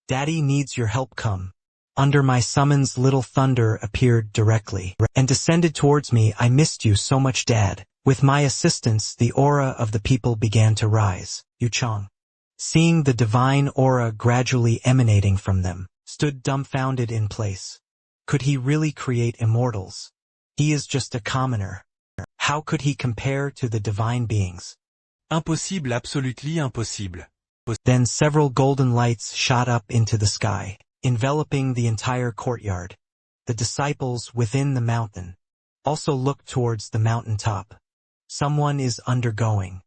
A: Daddy needs your help, come. Under my summons, little thunder appeared directly and descended towards me. I missed you so much, Dad. With my assistance, the aura of the people began to rise. Yu Chang, seeing the divine aura gradually emanating from them, stood dumbfounded in place. Could he really create immortals? He is just a commoner. How could he compare to the divine beings?
B: Impossible, absolutely impossible.
A: Then several golden lights shot up into the sky, enveloping the entire courtyard. The disciples within the mountain also looked towards the mountain top. Someone is undergoing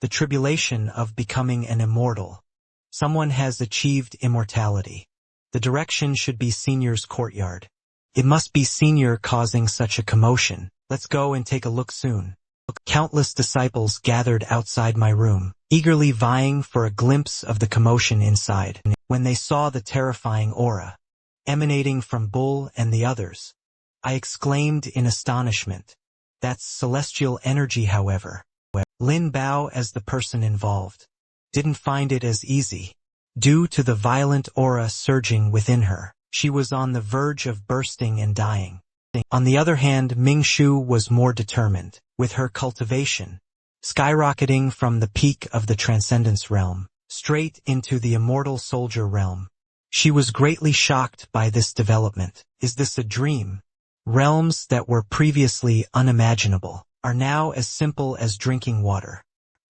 A: the tribulation of becoming an immortal. Someone has achieved immortality. The direction should be Senior's courtyard. It must be Senior causing such a commotion. Let's go and take a look soon. Countless disciples gathered outside my room, eagerly vying for a glimpse of the commotion inside. When they saw the terrifying aura emanating from Bull and the others, I exclaimed in astonishment. That's celestial energy, however. Lin Bao, as the person involved, didn't find it as easy. Due to the violent aura surging within her, she was on the verge of bursting and dying. On the other hand, Ming Shu was more determined, with her cultivation skyrocketing from the peak of the Transcendence realm, straight into the immortal soldier realm. She was greatly shocked by this development. Is this a dream? Realms that were previously unimaginable are now as simple as drinking water.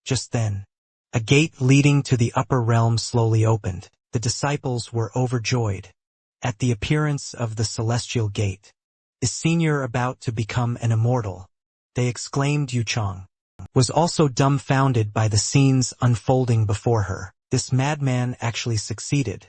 A: Just then, a gate leading to the upper realm slowly opened. The disciples were overjoyed at the appearance of the celestial gate. Is Senior about to become an immortal? They exclaimed. Yu Chang was also dumbfounded by the scenes unfolding before her. This madman actually succeeded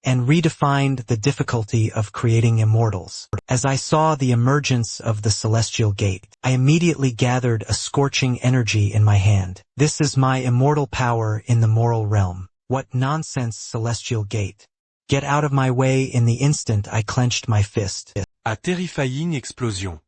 A: and redefined the difficulty of creating immortals. As I saw the emergence of the celestial gate, I immediately gathered a scorching energy in my hand. This is my immortal power in the moral realm. What nonsense, celestial gate! Get out of my way! In the instant I clenched my fist.
B: A terrifying explosion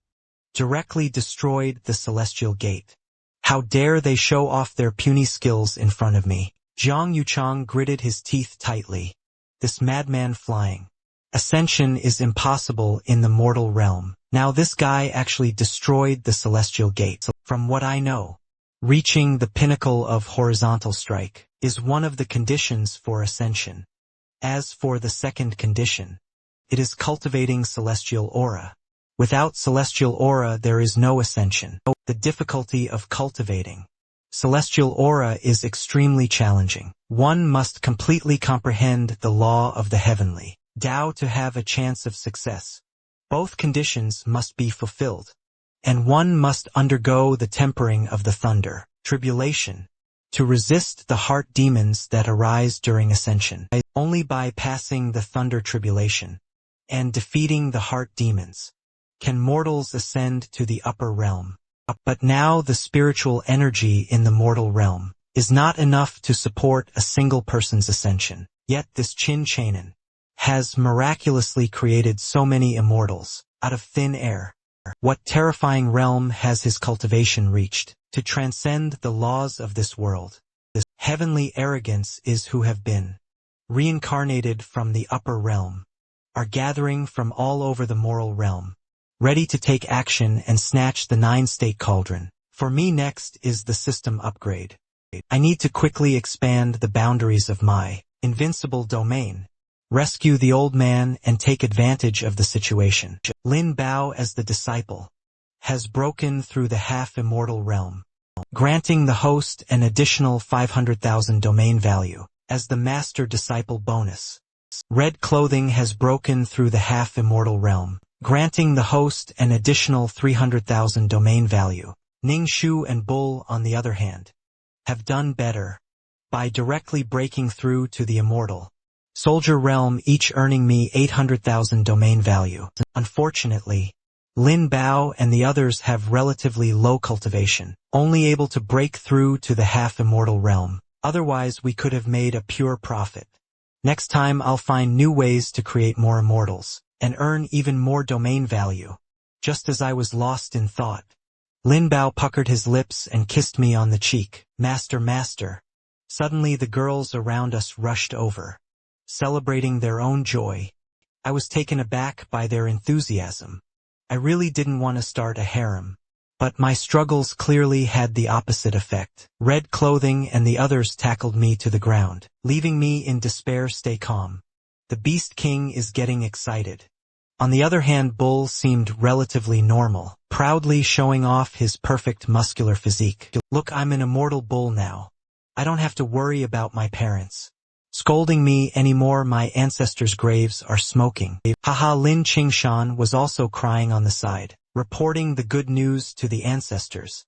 A: Directly destroyed the celestial gate. How dare they show off their puny skills in front of me? Jiang Yuchang gritted his teeth tightly. This madman flying. Ascension is impossible in the mortal realm. Now this guy actually destroyed the celestial gate. From what I know, reaching the pinnacle of horizontal strike is one of the conditions for ascension. As for the second condition, it is cultivating celestial aura. Without celestial aura there is no ascension. The difficulty of cultivating celestial aura is extremely challenging. One must completely comprehend the law of the heavenly Tao to have a chance of success. Both conditions must be fulfilled, and one must undergo the tempering of the thunder, tribulation, to resist the heart demons that arise during ascension. Only by passing the thunder tribulation and defeating the heart demons can mortals ascend to the upper realm. But now the spiritual energy in the mortal realm is not enough to support a single person's ascension. Yet this Qin Chanen has miraculously created so many immortals out of thin air. What terrifying realm has his cultivation reached to transcend the laws of this world? This heavenly arrogance is who have been reincarnated from the upper realm, are gathering from all over the moral realm, ready to take action and snatch the 9-state cauldron. For me next is the system upgrade. I need to quickly expand the boundaries of my invincible domain, rescue the old man and take advantage of the situation. Lin Bao as the disciple has broken through the half-immortal realm, granting the host an additional 500,000 domain value as the master-disciple bonus. Red clothing has broken through the half-immortal realm, granting the host an additional 300,000 domain value. Ning Shu and Bull, on the other hand, have done better by directly breaking through to the immortal soldier realm, each earning me 800,000 domain value. Unfortunately, Lin Bao and the others have relatively low cultivation, only able to break through to the half-immortal realm. Otherwise, we could have made a pure profit. Next time I'll find new ways to create more immortals and earn even more domain value. Just as I was lost in thought, Lin Bao puckered his lips and kissed me on the cheek. Master, master. Suddenly the girls around us rushed over, celebrating their own joy. I was taken aback by their enthusiasm. I really didn't want to start a harem, but my struggles clearly had the opposite effect. Red clothing and the others tackled me to the ground, leaving me in despair. Stay calm. The Beast King is getting excited. On the other hand, Bull seemed relatively normal, proudly showing off his perfect muscular physique. Look, I'm an immortal bull now. I don't have to worry about my parents scolding me anymore. My ancestors' graves are smoking. Haha. Lin Qingshan was also crying on the side, reporting the good news to the ancestors.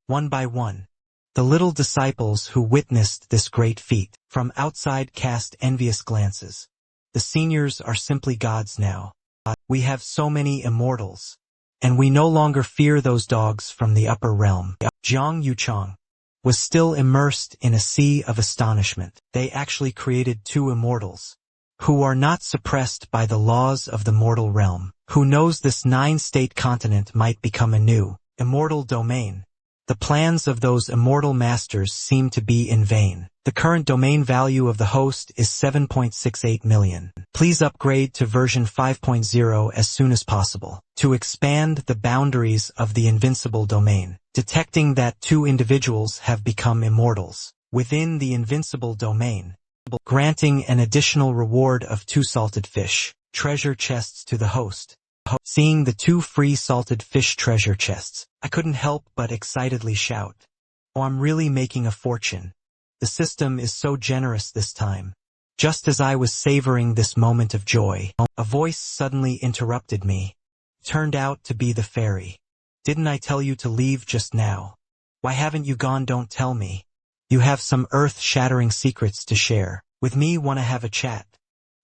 A: One by one, the little disciples who witnessed this great feat from outside cast envious glances. The seniors are simply gods now. We have so many immortals, and we no longer fear those dogs from the upper realm. Jiang Yuchang was still immersed in a sea of astonishment. They actually created two immortals, who are not suppressed by the laws of the mortal realm. Who knows, this 9-state continent might become a new, immortal domain. The plans of those immortal masters seem to be in vain. The current domain value of the host is 7.68 million. Please upgrade to version 5.0 as soon as possible to expand the boundaries of the invincible domain, detecting that 2 individuals have become immortals within the invincible domain, granting an additional reward of 2 salted fish treasure chests to the host. Seeing the 2 free salted fish treasure chests, I couldn't help but excitedly shout, "Oh, I'm really making a fortune. The system is so generous this time." Just as I was savoring this moment of joy, a voice suddenly interrupted me. Turned out to be the fairy. "Didn't I tell you to leave just now? Why haven't you gone? Don't tell me you have some earth-shattering secrets to share with me. Wanna have a chat?"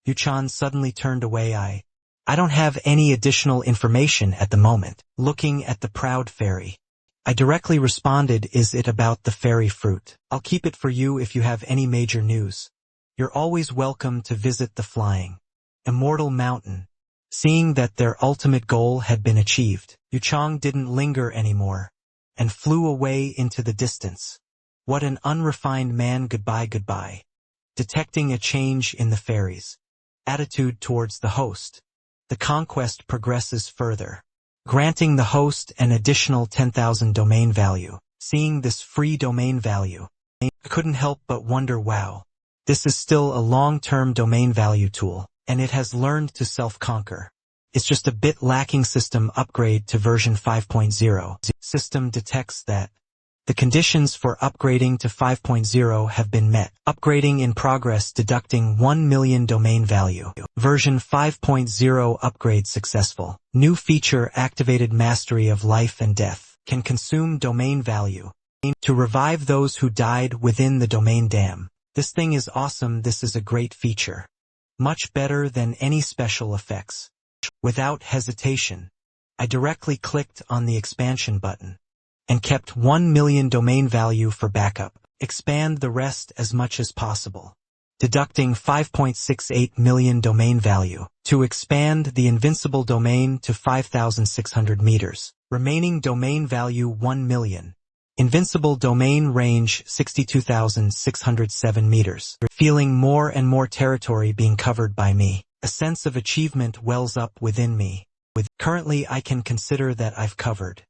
A: Yuchan suddenly turned away. I don't have any additional information at the moment. Looking at the proud fairy, I directly responded, "Is it about the fairy fruit? I'll keep it for you if you have any major news. You're always welcome to visit the flying immortal mountain." Seeing that their ultimate goal had been achieved, Yuchang didn't linger anymore and flew away into the distance. What an unrefined man. Goodbye, goodbye. Detecting a change in the fairy's attitude towards the host, the conquest progresses further, granting the host an additional 10,000 domain value. Seeing this free domain value, I couldn't help but wonder, wow, this is still a long-term domain value tool, and it has learned to self-conquer. It's just a bit lacking. System upgrade to version 5.0. System detects that the conditions for upgrading to 5.0 have been met. Upgrading in progress, deducting 1 million domain value. Version 5.0 upgrade successful. New feature activated. Mastery of life and death can consume domain value to revive those who died within the domain dam. This thing is awesome. This is a great feature. Much better than any special effects. Without hesitation, I directly clicked on the expansion button and kept 1 million domain value for backup. Expand the rest as much as possible, deducting 5.68 million domain value to expand the invincible domain to 5,600 meters. Remaining domain value 1 million. Invincible domain range 62,607 meters. Feeling more and more territory being covered by me, a sense of achievement wells up within me. Currently I can consider that I've covered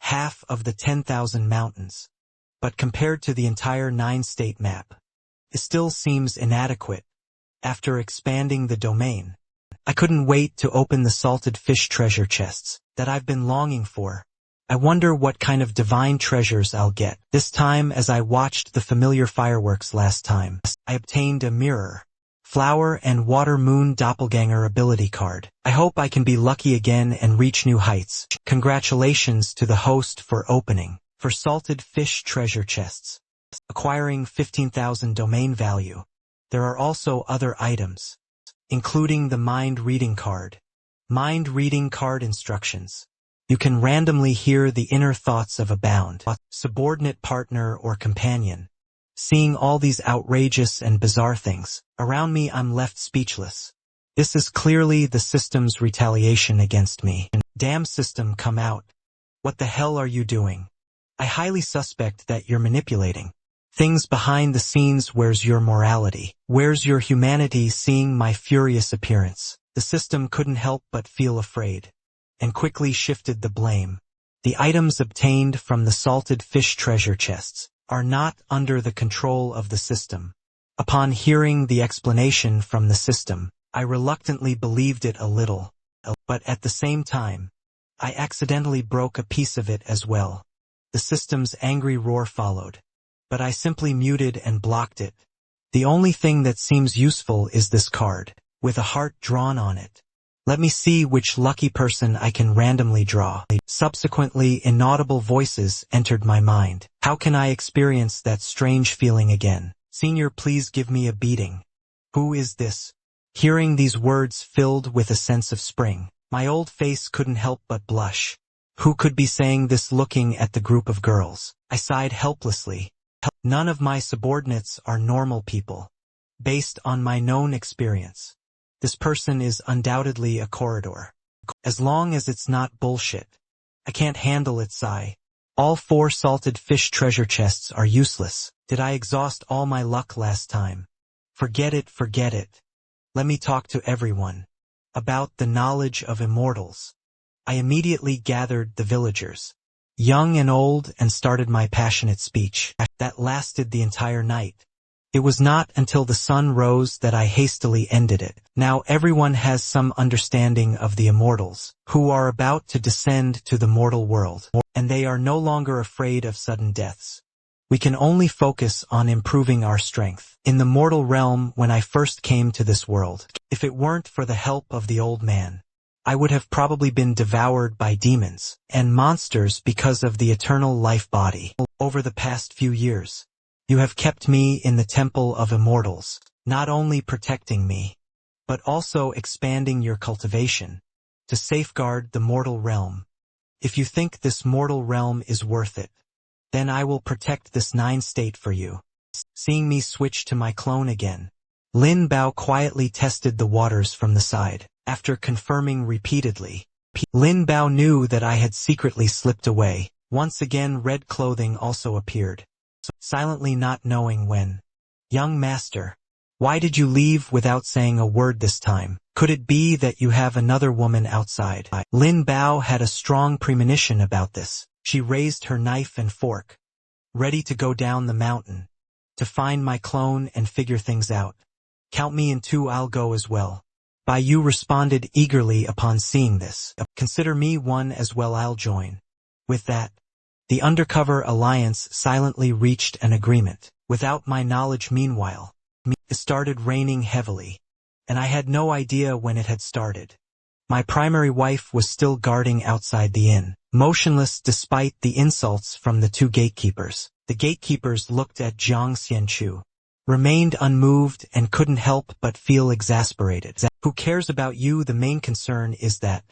A: half of the 10,000 mountains, but compared to the entire 9-state map, it still seems inadequate. After expanding the domain, I couldn't wait to open the salted fish treasure chests that I've been longing for. I wonder what kind of divine treasures I'll get. This time, as I watched the familiar fireworks last time, I obtained a mirror, flower and water moon doppelganger ability card. I hope I can be lucky again and reach new heights. Congratulations to the host for opening. For salted fish treasure chests, acquiring 15,000 domain value. There are also other items, including the mind reading card. Mind reading card instructions. You can randomly hear the inner thoughts of a bound, subordinate partner or companion. Seeing all these outrageous and bizarre things around me, I'm left speechless. This is clearly the system's retaliation against me. Damn system, come out. What the hell are you doing? I highly suspect that you're manipulating things behind the scenes. Where's your morality? Where's your humanity? Seeing my furious appearance, the system couldn't help but feel afraid, and quickly shifted the blame. The items obtained from the salted fish treasure chests are not under the control of the system. Upon hearing the explanation from the system, I reluctantly believed it a little, but at the same time, I accidentally broke a piece of it as well. The system's angry roar followed, but I simply muted and blocked it. The only thing that seems useful is this card, with a heart drawn on it. Let me see which lucky person I can randomly draw. Subsequently, inaudible voices entered my mind. How can I experience that strange feeling again? Senior, please give me a beating. Who is this? Hearing these words filled with a sense of spring, my old face couldn't help but blush. Who could be saying this? Looking at the group of girls, I sighed helplessly. None of my subordinates are normal people. Based on my known experience, this person is undoubtedly a corridor. As long as it's not bullshit. I can't handle it. Sigh. All 4 salted fish treasure chests are useless. Did I exhaust all my luck last time? Forget it, forget it. Let me talk to everyone about the knowledge of immortals. I immediately gathered the villagers, young and old, and started my passionate speech. That lasted the entire night. It was not until the sun rose that I hastily ended it. Now everyone has some understanding of the immortals, who are about to descend to the mortal world, and they are no longer afraid of sudden deaths. We can only focus on improving our strength. In the mortal realm, when I first came to this world, if it weren't for the help of the old man, I would have probably been devoured by demons and monsters because of the eternal life body. Over the past few years, you have kept me in the temple of immortals, not only protecting me, but also expanding your cultivation to safeguard the mortal realm. If you think this mortal realm is worth it, then I will protect this 9-state for you. Seeing me switch to my clone again, Lin Bao quietly tested the waters from the side. After confirming repeatedly, Lin Bao knew that I had secretly slipped away. Once again, red clothing also appeared, silently, not knowing when. Young master, why did you leave without saying a word this time? Could it be that you have another woman outside? Lin Bao had a strong premonition about this. She raised her knife and fork, ready to go down the mountain, to find my clone and figure things out. Count me in 2, I'll go as well. Bai Yu responded eagerly upon seeing this. Consider me 1 as well, I'll join. With that, the undercover alliance silently reached an agreement. Without my knowledge, meanwhile, it started raining heavily, and I had no idea when it had started. My primary wife was still guarding outside the inn, motionless despite the insults from the 2 gatekeepers. The gatekeepers looked at Jiang Xianchu, remained unmoved, and couldn't help but feel exasperated. Who cares about you? The main concern is that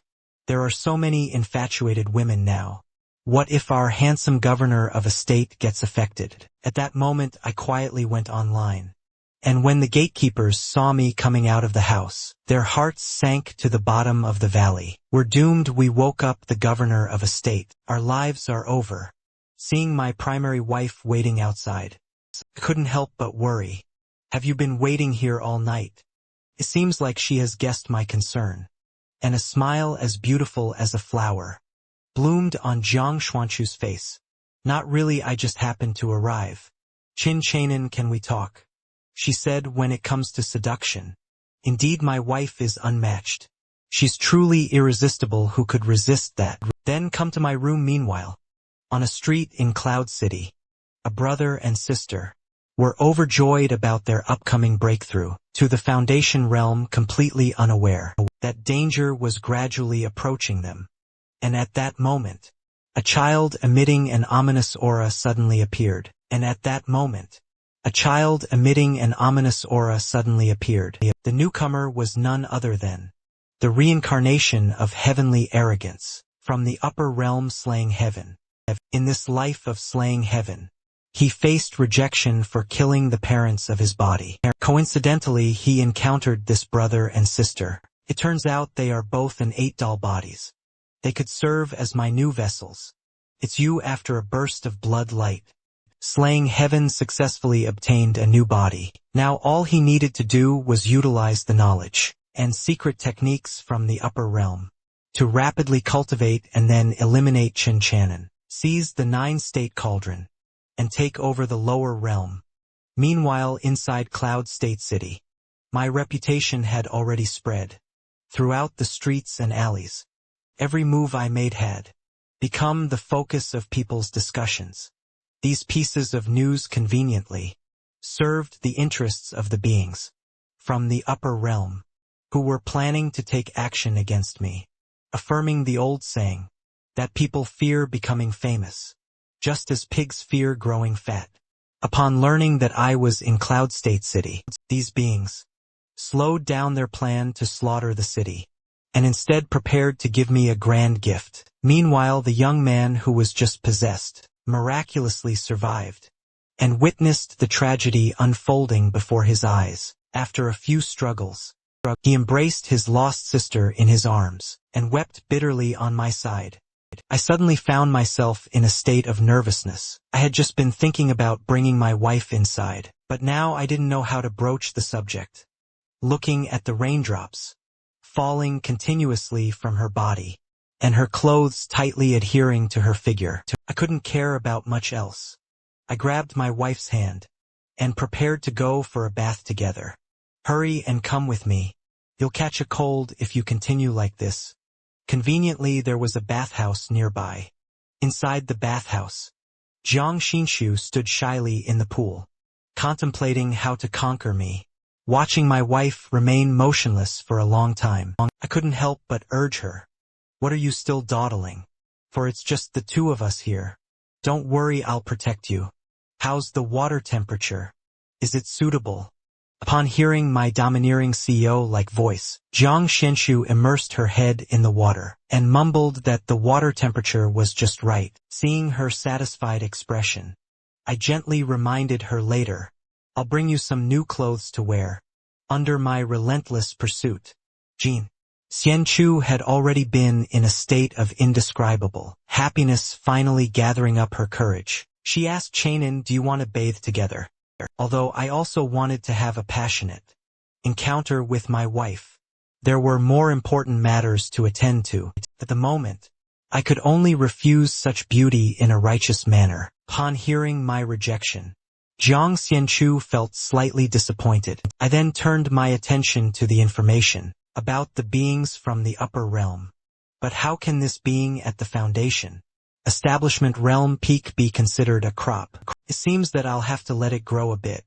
A: there are so many infatuated women now. What if our handsome governor of a state gets affected? At that moment, I quietly went online. And when the gatekeepers saw me coming out of the house, their hearts sank to the bottom of the valley. We're doomed. We woke up the governor of a state. Our lives are over. Seeing my primary wife waiting outside, I couldn't help but worry. Have you been waiting here all night? It seems like she has guessed my concern. And a smile as beautiful as a flower bloomed on Jiang Xuanchu's face. Not really, I just happened to arrive. Chin Chainin, can we talk? She said. When it comes to seduction, indeed my wife is unmatched. She's truly irresistible. Who could resist that? Then come to my room meanwhile. On a street in Cloud City, a brother and sister were overjoyed about their upcoming breakthrough to the Foundation realm, completely unaware that danger was gradually approaching them. And at that moment, a child emitting an ominous aura suddenly appeared. The newcomer was none other than the reincarnation of heavenly arrogance from the upper realm, slaying heaven. In this life of slaying heaven, he faced rejection for killing the parents of his body. Coincidentally, he encountered this brother and sister. It turns out they are both in 8 doll bodies. They could serve as my new vessels. It's you. After a burst of blood light, slaying heaven successfully obtained a new body. Now all he needed to do was utilize the knowledge and secret techniques from the upper realm to rapidly cultivate and then eliminate Chin-Chanon, seize the 9-state cauldron, and take over the lower realm. Meanwhile, inside Cloud State City, my reputation had already spread throughout the streets and alleys. Every move I made had become the focus of people's discussions. These pieces of news conveniently served the interests of the beings from the upper realm who were planning to take action against me, affirming the old saying that people fear becoming famous, just as pigs fear growing fat. Upon learning that I was in Cloud State City, these beings slowed down their plan to slaughter the city, and instead prepared to give me a grand gift. Meanwhile, the young man who was just possessed miraculously survived, and witnessed the tragedy unfolding before his eyes. After a few struggles, he embraced his lost sister in his arms, and wept bitterly on my side. I suddenly found myself in a state of nervousness. I had just been thinking about bringing my wife inside, but now I didn't know how to broach the subject. Looking at the raindrops falling continuously from her body, and her clothes tightly adhering to her figure, I couldn't care about much else. I grabbed my wife's hand and prepared to go for a bath together. Hurry and come with me. You'll catch a cold if you continue like this. Conveniently, there was a bathhouse nearby. Inside the bathhouse, Jiang Xinshu stood shyly in the pool, contemplating how to conquer me. Watching my wife remain motionless for a long time, I couldn't help but urge her. What are you still dawdling? For it's just the two of us here. Don't worry, I'll protect you. How's the water temperature? Is it suitable? Upon hearing my domineering CEO-like voice, Jiang Xinshu immersed her head in the water and mumbled that the water temperature was just right. Seeing her satisfied expression, I gently reminded her later, I'll bring you some new clothes to wear. Under my relentless pursuit, Jin Xianchu had already been in a state of indescribable happiness, finally gathering up her courage. She asked Chanin, do you want to bathe together? Although I also wanted to have a passionate encounter with my wife, there were more important matters to attend to. At the moment, I could only refuse such beauty in a righteous manner. Upon hearing my rejection, Jiang Xianchu felt slightly disappointed. I then turned my attention to the information about the beings from the upper realm. But how can this being at the Foundation establishment realm peak be considered a crop? It seems that I'll have to let it grow a bit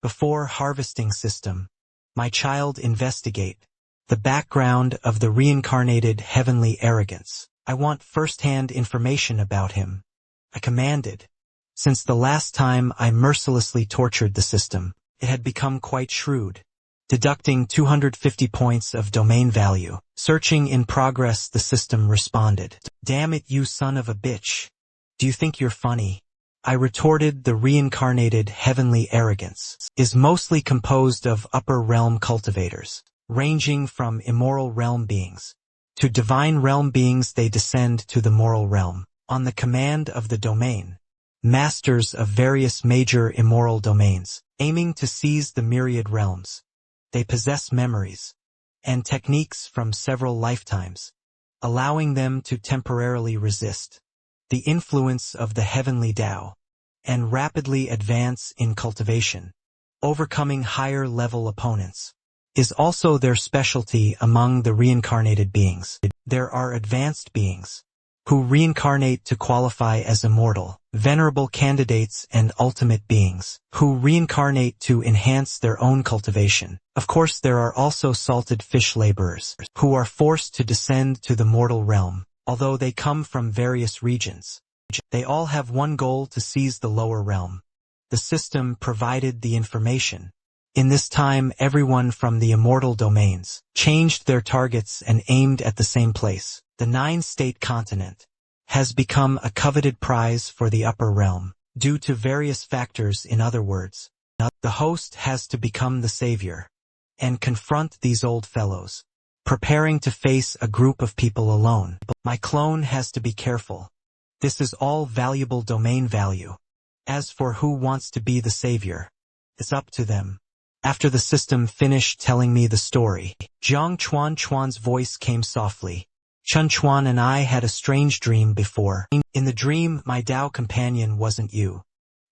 A: before harvesting system. My child, investigate the background of the reincarnated heavenly arrogance. I want first-hand information about him, I commanded. Since the last time I mercilessly tortured the system, it had become quite shrewd, deducting 250 points of domain value. Searching in progress, the system responded. Damn it, you son of a bitch. Do you think you're funny? I retorted. The reincarnated heavenly arrogance is mostly composed of upper realm cultivators, ranging from immoral realm beings to divine realm beings. They descend to the moral realm on the command of the domain masters of various major immoral domains, aiming to seize the myriad realms. They possess memories and techniques from several lifetimes, allowing them to temporarily resist the influence of the heavenly Tao and rapidly advance in cultivation. Overcoming higher-level opponents is also their specialty among the reincarnated beings. There are advanced beings who reincarnate to qualify as immortal, venerable candidates and ultimate beings, who reincarnate to enhance their own cultivation. Of course, there are also salted fish laborers, who are forced to descend to the mortal realm, although they come from various regions. They all have one goal: to seize the lower realm. The system provided the information. In this time, everyone from the immortal domains changed their targets and aimed at the same place. The nine-state continent has become a coveted prize for the upper realm, due to various factors. In other words, the host has to become the savior and confront these old fellows, preparing to face a group of people alone. My clone has to be careful. This is all valuable domain value. As for who wants to be the savior, it's up to them. After the system finished telling me the story, Jiang Chuan's voice came softly. Chun Chuan and I had a strange dream before. In the dream, my Tao companion wasn't you,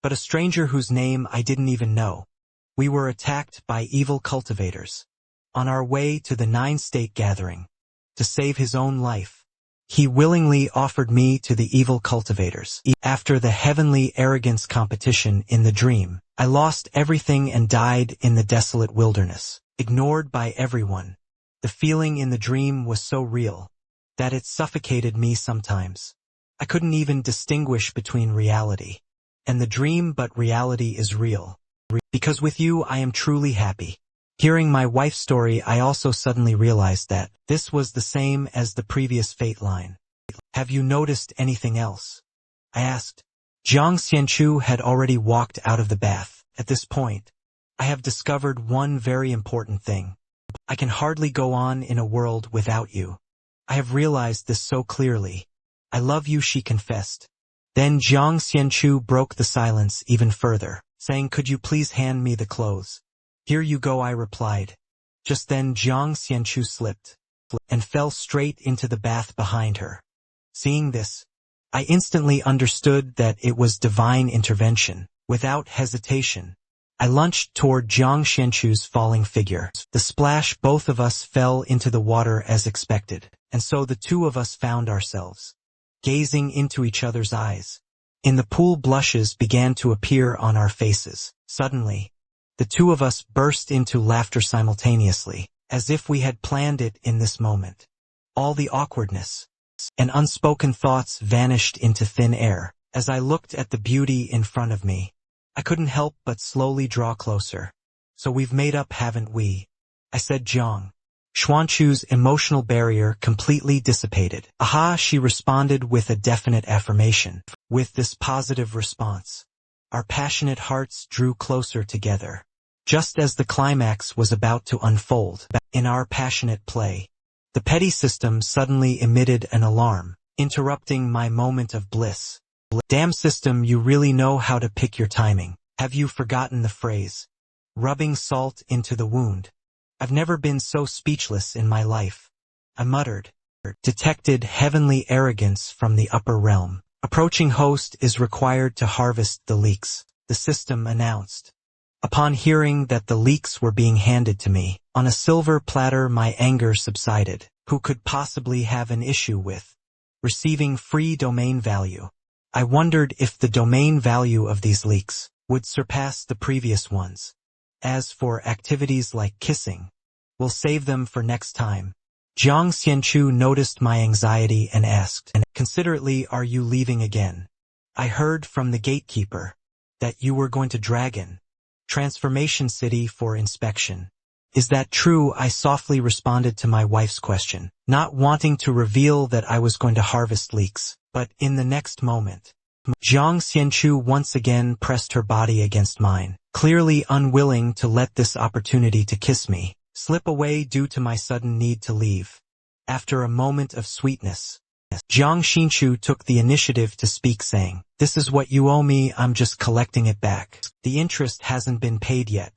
A: but a stranger whose name I didn't even know. We were attacked by evil cultivators. On our way to the nine-state gathering, to save his own life, he willingly offered me to the evil cultivators. After the heavenly arrogance competition in the dream, I lost everything and died in the desolate wilderness, ignored by everyone. The feeling in the dream was so real that it suffocated me sometimes. I couldn't even distinguish between reality and the dream, but reality is real. Because with you I am truly happy. Hearing my wife's story, I also suddenly realized that this was the same as the previous fate line. Have you noticed anything else? I asked. Jiang Xianchu had already walked out of the bath. At this point, I have discovered one very important thing. I can hardly go on in a world without you. I have realized this so clearly. I love you, she confessed. Then Jiang Xianchu broke the silence even further, saying, could you please hand me the clothes? Here you go, I replied. Just then Jiang Xianchu slipped and fell straight into the bath behind her. Seeing this, I instantly understood that it was divine intervention. Without hesitation, I lunged toward Jiang Xianchu's falling figure. The splash, both of us fell into the water as expected, and so the two of us found ourselves gazing into each other's eyes. In the pool, blushes began to appear on our faces. Suddenly, the two of us burst into laughter simultaneously, as if we had planned it in this moment. All the awkwardness and unspoken thoughts vanished into thin air. As I looked at the beauty in front of me, I couldn't help but slowly draw closer. So we've made up, haven't we? I said. Jiang Xuanchu's emotional barrier completely dissipated. Aha, she responded with a definite affirmation. With this positive response, our passionate hearts drew closer together. Just as the climax was about to unfold, in our passionate play, the petty system suddenly emitted an alarm, interrupting my moment of bliss. Damn system, you really know how to pick your timing. Have you forgotten the phrase, rubbing salt into the wound? I've never been so speechless in my life. I muttered. Detected heavenly arrogance from the upper realm. Approaching host is required to harvest the leeks, the system announced. Upon hearing that the leeks were being handed to me on a silver platter, my anger subsided. Who could possibly have an issue with receiving free domain value? I wondered if the domain value of these leeks would surpass the previous ones. As for activities like kissing, we'll save them for next time. Jiang Xianchu noticed my anxiety and asked, considerately, are you leaving again? I heard from the gatekeeper that you were going to Dragon Transformation City for inspection. Is that true? I softly responded to my wife's question, not wanting to reveal that I was going to harvest leeks. But in the next moment, Jiang Xianchu once again pressed her body against mine, clearly unwilling to let this opportunity to kiss me slip away due to my sudden need to leave. After a moment of sweetness, Jiang Xianchu took the initiative to speak, saying, this is what you owe me, I'm just collecting it back. The interest hasn't been paid yet.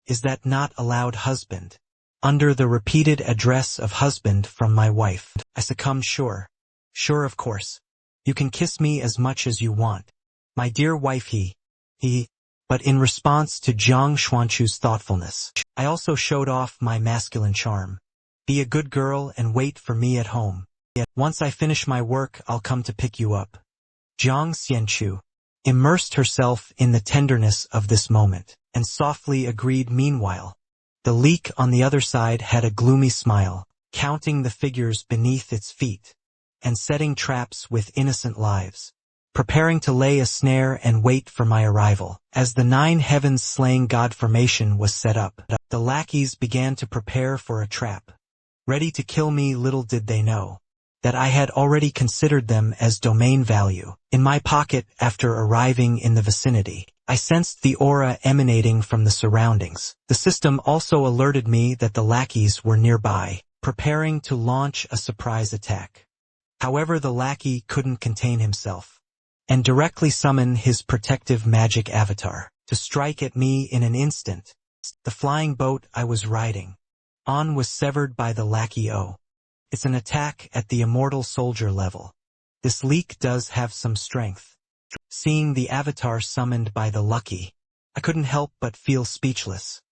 A: Is that not allowed, husband? Under the repeated address of husband from my wife, I succumbed. Sure, of course. You can kiss me as much as you want, my dear wife. But in response to Jiang Xuanchu's thoughtfulness, I also showed off my masculine charm. Be a good girl and wait for me at home. Once I finish my work, I'll come to pick you up. Jiang Xianchu immersed herself in the tenderness of this moment, and softly agreed. Meanwhile, the leek on the other side had a gloomy smile, counting the figures beneath its feet, and setting traps with innocent lives, preparing to lay a snare and wait for my arrival. As the 9 heavens slaying god formation was set up, the lackeys began to prepare for a trap, ready to kill me. Little did they know that I had already considered them as domain value. In my pocket, after arriving in the vicinity, I sensed the aura emanating from the surroundings. The system also alerted me that the lackeys were nearby, preparing to launch a surprise attack. However, the lackey couldn't contain himself, and directly summoned his protective magic avatar to strike at me in an instant. The flying boat I was riding on was severed by the lackey. Oh, it's an attack at the immortal soldier level. This leak does have some strength. Seeing the avatar summoned by the lucky, I couldn't help but feel speechless.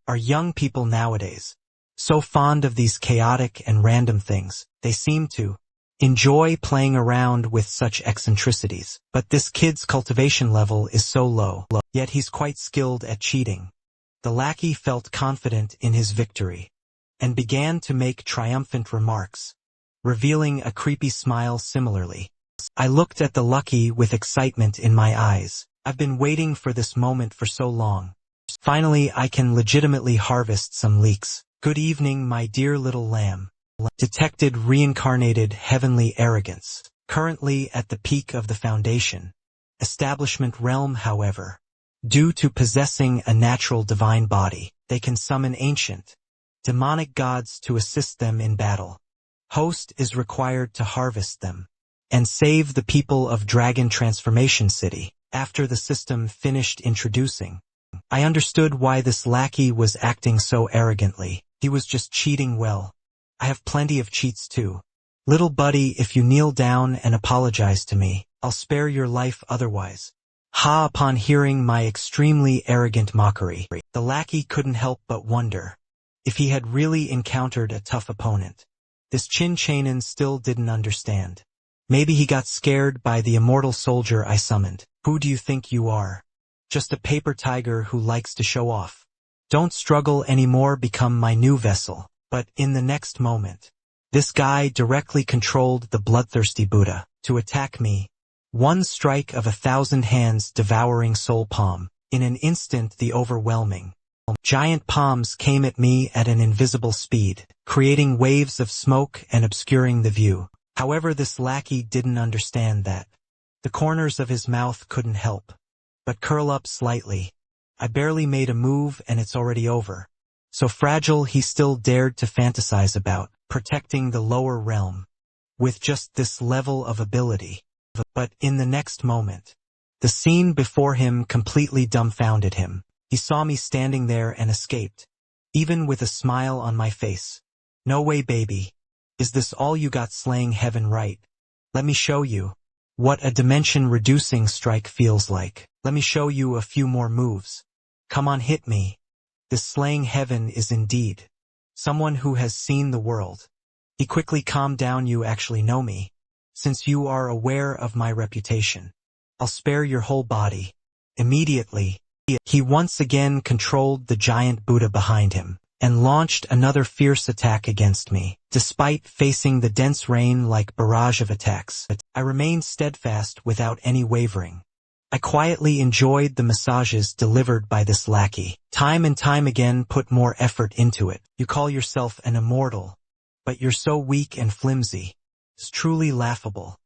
A: Are young people nowadays so fond of these chaotic and random things? They seem to enjoy playing around with such eccentricities. But this kid's cultivation level is so low, yet he's quite skilled at cheating. The lackey felt confident in his victory, and began to make triumphant remarks, revealing a creepy smile similarly. I looked at the lucky with excitement in my eyes. I've been waiting for this moment for so long. Finally, I can legitimately harvest some leeks. Good evening, my dear little lamb. Detected reincarnated heavenly arrogance, currently at the peak of the foundation establishment realm. However, due to possessing a natural divine body, they can summon ancient demonic gods to assist them in battle. Host is required to harvest them and save the people of Dragon Transformation City. After the system finished introducing, I understood why this lackey was acting so arrogantly. He was just cheating. Well, I have plenty of cheats too. Little buddy, if you kneel down and apologize to me, I'll spare your life otherwise. Ha! Upon hearing my extremely arrogant mockery, the lackey couldn't help but wonder if he had really encountered a tough opponent. This Chin Chainin still didn't understand. Maybe he got scared by the immortal soldier I summoned. Who do you think you are? Just a paper tiger who likes to show off. Don't struggle anymore, become my new vessel. But in the next moment, this guy directly controlled the bloodthirsty Buddha to attack me. One strike of 1,000 hands devouring soul palm. In an instant, the overwhelming giant palms came at me at an invisible speed, creating waves of smoke and obscuring the view. However, this lackey didn't understand that. The corners of his mouth couldn't help but curl up slightly. I barely made a move and it's already over. So fragile, he still dared to fantasize about protecting the lower realm with just this level of ability. But in the next moment, the scene before him completely dumbfounded him. He saw me standing there and escaped, even with a smile on my face. No way, baby. Is this all you got? Slaying heaven, right? Let me show you what a dimension-reducing strike feels like. Let me show you a few more moves. Come on, hit me. This slaying heaven is indeed someone who has seen the world. He quickly calmed down. You actually know me. Since you are aware of my reputation, I'll spare your whole body. Immediately, he once again controlled the giant Buddha behind him and launched another fierce attack against me. Despite facing the dense rain-like barrage of attacks, I remained steadfast without any wavering. I quietly enjoyed the massages delivered by this lackey. Time and time again, put more effort into it. You call yourself an immortal, but you're so weak and flimsy. It's truly laughable.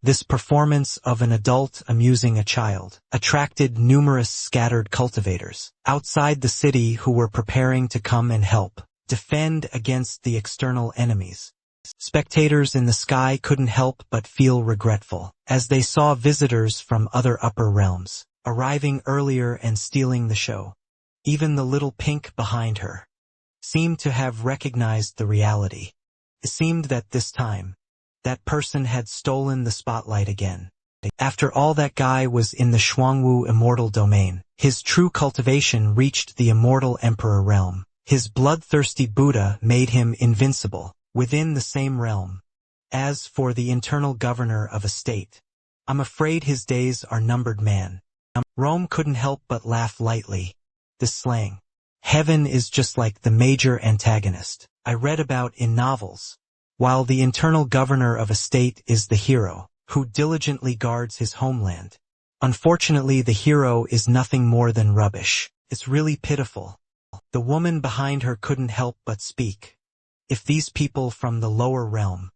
A: This performance of an adult amusing a child attracted numerous scattered cultivators outside the city who were preparing to come and help defend against the external enemies. Spectators in the sky couldn't help but feel regretful as they saw visitors from other upper realms arriving earlier and stealing the show. Even the little pink behind her seemed to have recognized the reality. It seemed that this time, that person had stolen the spotlight again. After all, that guy was in the Shuangwu immortal domain. His true cultivation reached the immortal emperor realm. His bloodthirsty Buddha made him invincible within the same realm. As for the internal governor of a state, I'm afraid his days are numbered, man. Rome couldn't help but laugh lightly. This slang, heaven, is just like the major antagonist I read about in novels, while the internal governor of a state is the hero, who diligently guards his homeland. Unfortunately, the hero is nothing more than rubbish. It's really pitiful. The woman behind her couldn't help but speak. If these people from the lower realm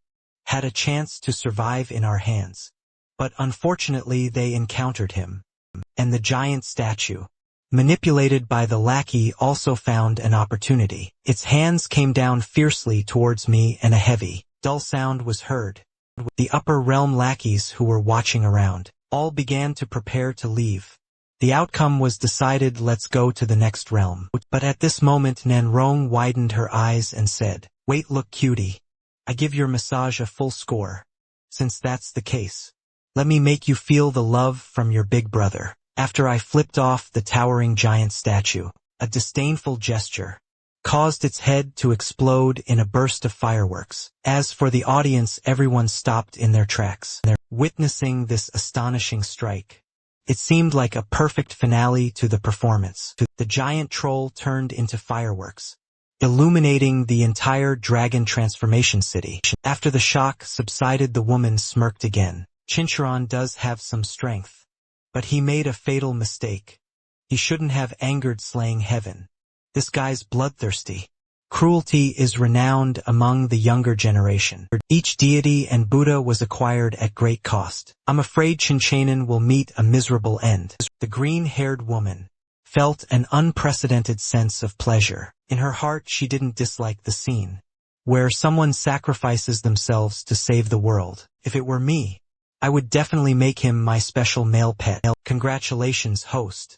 A: had a chance to survive in our hands, but unfortunately they encountered him, and the giant statue, manipulated by the lackey, also found an opportunity. Its hands came down fiercely towards me and a heavy, dull sound was heard. The upper realm lackeys who were watching around all began to prepare to leave. The outcome was decided: let's go to the next realm. But at this moment Nanrong widened her eyes and said, "Wait, look, cutie. I give your massage a full score. Since that's the case, let me make you feel the love from your big brother." After I flipped off the towering giant statue, a disdainful gesture caused its head to explode in a burst of fireworks. As for the audience, everyone stopped in their tracks, witnessing this astonishing strike. It seemed like a perfect finale to the performance. The giant troll turned into fireworks, illuminating the entire dragon transformation city. After the shock subsided, the woman smirked again. Chincharon does have some strength, but he made a fatal mistake. He shouldn't have angered slaying heaven. This guy's bloodthirsty. Cruelty is renowned among the younger generation. Each deity and Buddha was acquired at great cost. I'm afraid Chinchanan will meet a miserable end. The green-haired woman felt an unprecedented sense of pleasure. In her heart she didn't dislike the scene, where someone sacrifices themselves to save the world. If it were me, I would definitely make him my special male pet. Congratulations, host,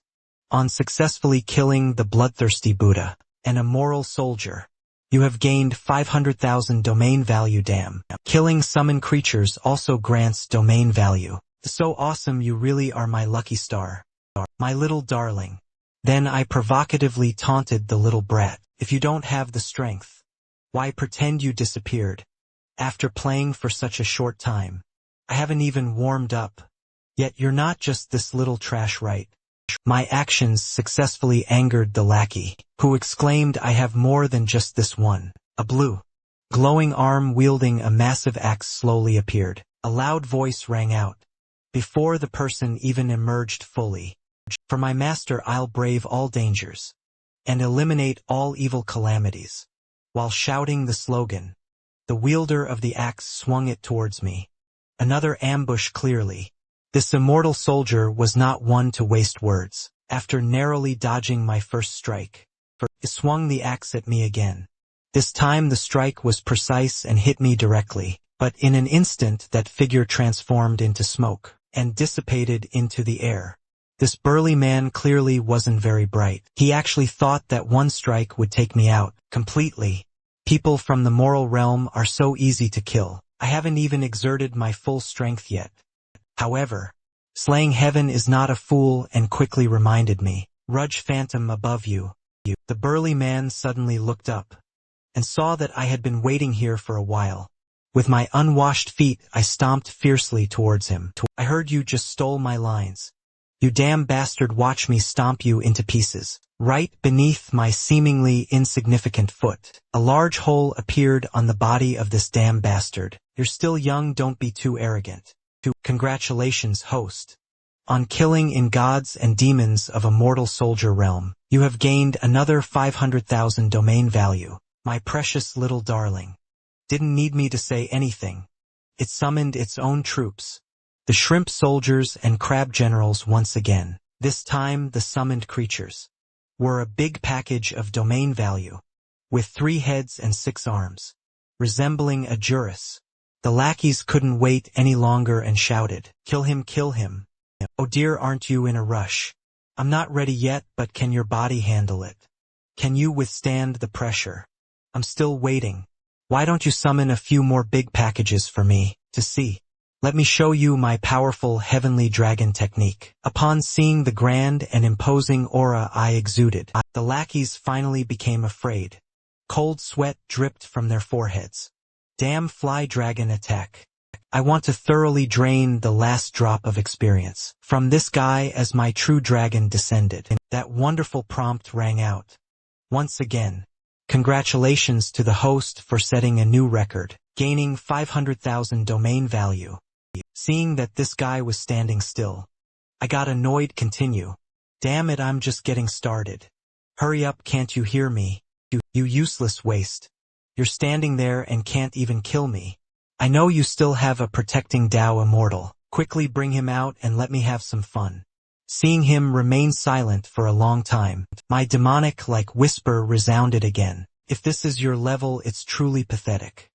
A: on successfully killing the bloodthirsty Buddha and a moral soldier. You have gained 500,000 domain value. Damn. Killing summon creatures also grants domain value. So awesome, you really are my lucky star. My little darling. Then I provocatively taunted the little brat. If you don't have the strength, why pretend you disappeared? After playing for such a short time, I haven't even warmed up. Yet you're not just this little trash, right? My actions successfully angered the lackey, who exclaimed, "I have more than just this one." A blue, glowing arm wielding a massive axe slowly appeared. A loud voice rang out, before the person even emerged fully. "For my master I'll brave all dangers and eliminate all evil calamities." While shouting the slogan, the wielder of the axe swung it towards me. Another ambush clearly. This immortal soldier was not one to waste words. After narrowly dodging my first strike, he swung the axe at me again. This time the strike was precise and hit me directly, but in an instant that figure transformed into smoke and dissipated into the air. This burly man clearly wasn't very bright. He actually thought that one strike would take me out completely. People from the moral realm are so easy to kill. I haven't even exerted my full strength yet. However, slaying heaven is not a fool, and quickly reminded me, "Rudge Phantom above you." The burly man suddenly looked up and saw that I had been waiting here for a while. With my unwashed feet I stomped fiercely towards him. "I heard you just stole my lines. You damn bastard, watch me stomp you into pieces." Right beneath my seemingly insignificant foot, a large hole appeared on the body of this damn bastard. "You're still young, don't be too arrogant." Congratulations, host, on killing in gods and demons of a mortal soldier realm. You have gained another 500,000 domain value. My precious little darling didn't need me to say anything. It summoned its own troops, the shrimp soldiers and crab generals once again. This time the summoned creatures were a big package of domain value, with 3 heads and 6 arms, resembling a Juris. The lackeys couldn't wait any longer and shouted, "Kill him, kill him." "Oh dear, aren't you in a rush?" "I'm not ready yet, but can your body handle it? Can you withstand the pressure?" "I'm still waiting. Why don't you summon a few more big packages for me to see? Let me show you my powerful heavenly dragon technique." Upon seeing the grand and imposing aura I exuded, the lackeys finally became afraid. Cold sweat dripped from their foreheads. Damn fly dragon attack. I want to thoroughly drain the last drop of experience from this guy as my true dragon descended. That wonderful prompt rang out. Once again, congratulations to the host for setting a new record, gaining 500,000 domain value. Seeing that this guy was standing still, I got annoyed. Continue. Damn it, I'm just getting started. Hurry up, can't you hear me? You useless waste. You're standing there and can't even kill me. I know you still have a protecting Tao immortal. Quickly bring him out and let me have some fun. Seeing him remain silent for a long time, my demonic-like whisper resounded again. If this is your level, it's truly pathetic.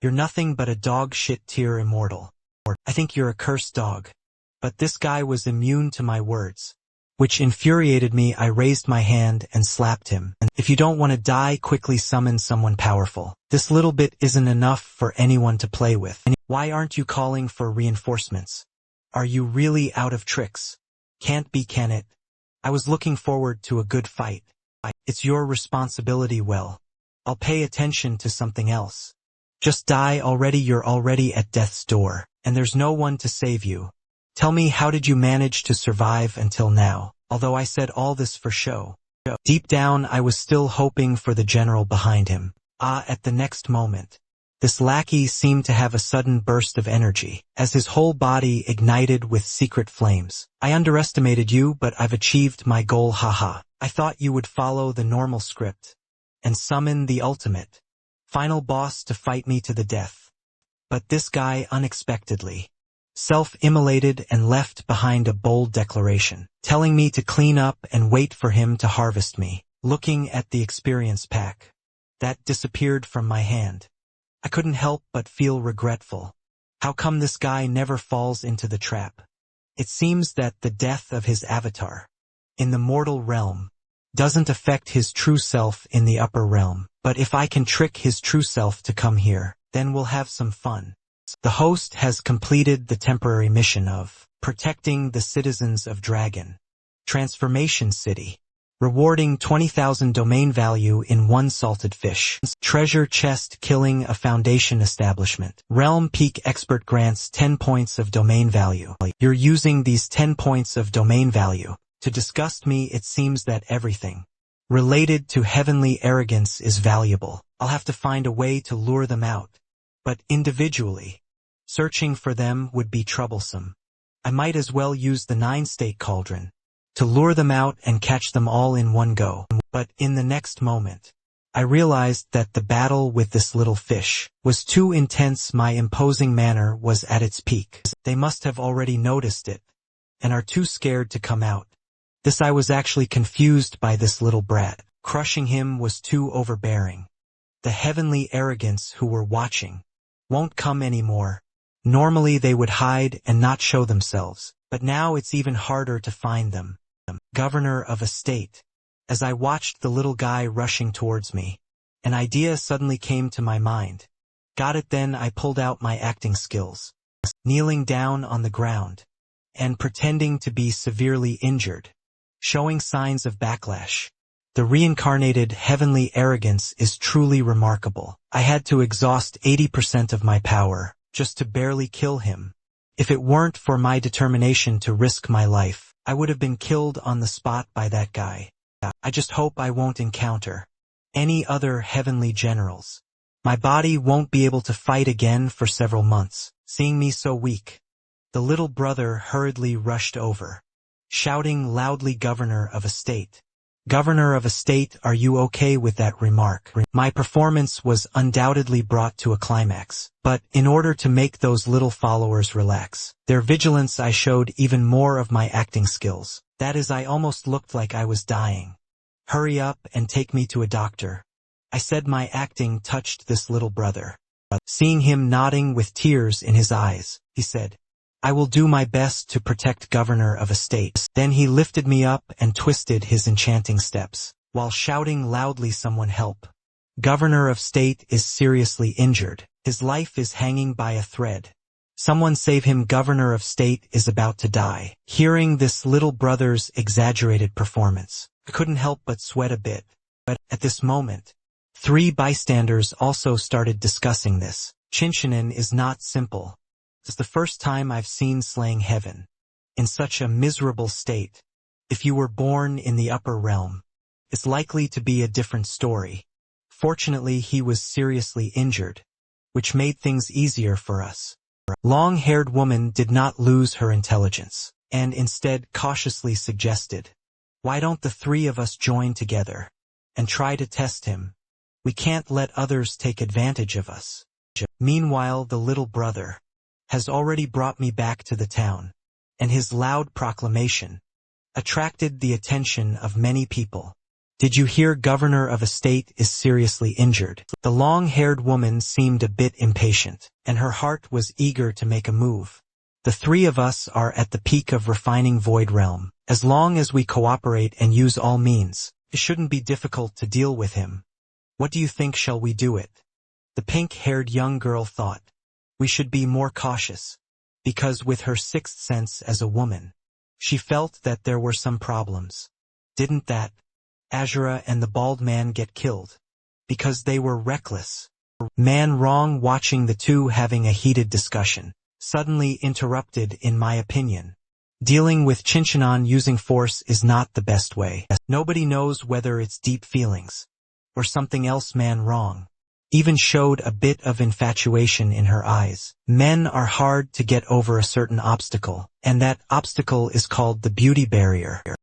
A: You're nothing but a dog shit tier immortal. I think you're a cursed dog. But this guy was immune to my words, which infuriated me. I raised my hand and slapped him. If you don't want to die, quickly summon someone powerful. This little bit isn't enough for anyone to play with. Why aren't you calling for reinforcements? Are you really out of tricks? Can't be, can it? I was looking forward to a good fight. It's your responsibility. Well, I'll pay attention to something else. Just die already. You're already at death's door, and there's no one to save you. Tell me, how did you manage to survive until now? Although I said all this for show. Deep down, I was still hoping for the general behind him. At the next moment, this lackey seemed to have a sudden burst of energy, as his whole body ignited with secret flames. I underestimated you, but I've achieved my goal, haha. I thought you would follow the normal script and summon the ultimate final boss to fight me to the death. But this guy unexpectedly self-immolated and left behind a bold declaration, telling me to clean up and wait for him to harvest me. Looking at the experience pack that disappeared from my hand, I couldn't help but feel regretful. How come this guy never falls into the trap? It seems that the death of his avatar in the mortal realm doesn't affect his true self in the upper realm. But if I can trick his true self to come here, then we'll have some fun. The host has completed the temporary mission of protecting the citizens of Dragon Transformation City, rewarding 20,000 domain value in one salted fish. Treasure chest, killing a foundation establishment. Realm Peak Expert grants 10 points of domain value. You're using these 10 points of domain value to disgust me. It seems that everything related to heavenly arrogance is valuable. I'll have to find a way to lure them out. But individually, searching for them would be troublesome. I might as well use the 9-state cauldron to lure them out and catch them all in one go. But in the next moment, I realized that the battle with this little fish was too intense. My imposing manner was at its peak. They must have already noticed it and are too scared to come out. I was actually confused by this little brat. Crushing him was too overbearing. The heavenly arrogance who were watching won't come anymore. Normally they would hide and not show themselves, but now it's even harder to find them. Governor of a state. As I watched the little guy rushing towards me, an idea suddenly came to my mind. Got it then. I pulled out my acting skills, kneeling down on the ground and pretending to be severely injured, showing signs of backlash. The reincarnated heavenly arrogance is truly remarkable. I had to exhaust 80% of my power just to barely kill him. If it weren't for my determination to risk my life, I would have been killed on the spot by that guy. I just hope I won't encounter any other heavenly generals. My body won't be able to fight again for several months. Seeing me so weak, the little brother hurriedly rushed over, shouting loudly, "Governor of a state! Governor of a state, are you okay with that remark?" My performance was undoubtedly brought to a climax, but in order to make those little followers relax their vigilance, I showed even more of my acting skills. That is, I almost looked like I was dying. "Hurry up and take me to a doctor," I said. My acting touched this little brother. Seeing him nodding with tears in his eyes, he said, "I will do my best to protect Governor of a state." Then he lifted me up and twisted his enchanting steps, while shouting loudly, "Someone help! Governor of state is seriously injured. His life is hanging by a thread. Someone save him. Governor of state is about to die." Hearing this little brother's exaggerated performance, I couldn't help but sweat a bit. But at this moment, 3 bystanders also started discussing this. Chinchinin is not simple. It's the first time I've seen slaying heaven. In such a miserable state. If you were born in the upper realm, it's likely to be a different story. Fortunately, he was seriously injured, which made things easier for us. Long-haired woman did not lose her intelligence, and instead cautiously suggested, "Why don't the three of us join together and try to test him? We can't let others take advantage of us." Meanwhile, the little brother has already brought me back to the town, and his loud proclamation attracted the attention of many people. "Did you hear governor of a state is seriously injured?" The long-haired woman seemed a bit impatient, and her heart was eager to make a move. "The three of us are at the peak of refining Void Realm. As long as we cooperate and use all means, it shouldn't be difficult to deal with him. What do you think, shall we do it?" The pink-haired young girl thought, "We should be more cautious," because with her sixth sense as a woman, she felt that there were some problems. Didn't that Azura and the bald man get killed because they were reckless? Man wrong, watching the two having a heated discussion, suddenly interrupted, "In my opinion, dealing with Chinchinon using force is not the best way. Nobody knows whether it's deep feelings or something else." Man wrong even showed a bit of infatuation in her eyes. Men are hard to get over a certain obstacle, and that obstacle is called the beauty barrier.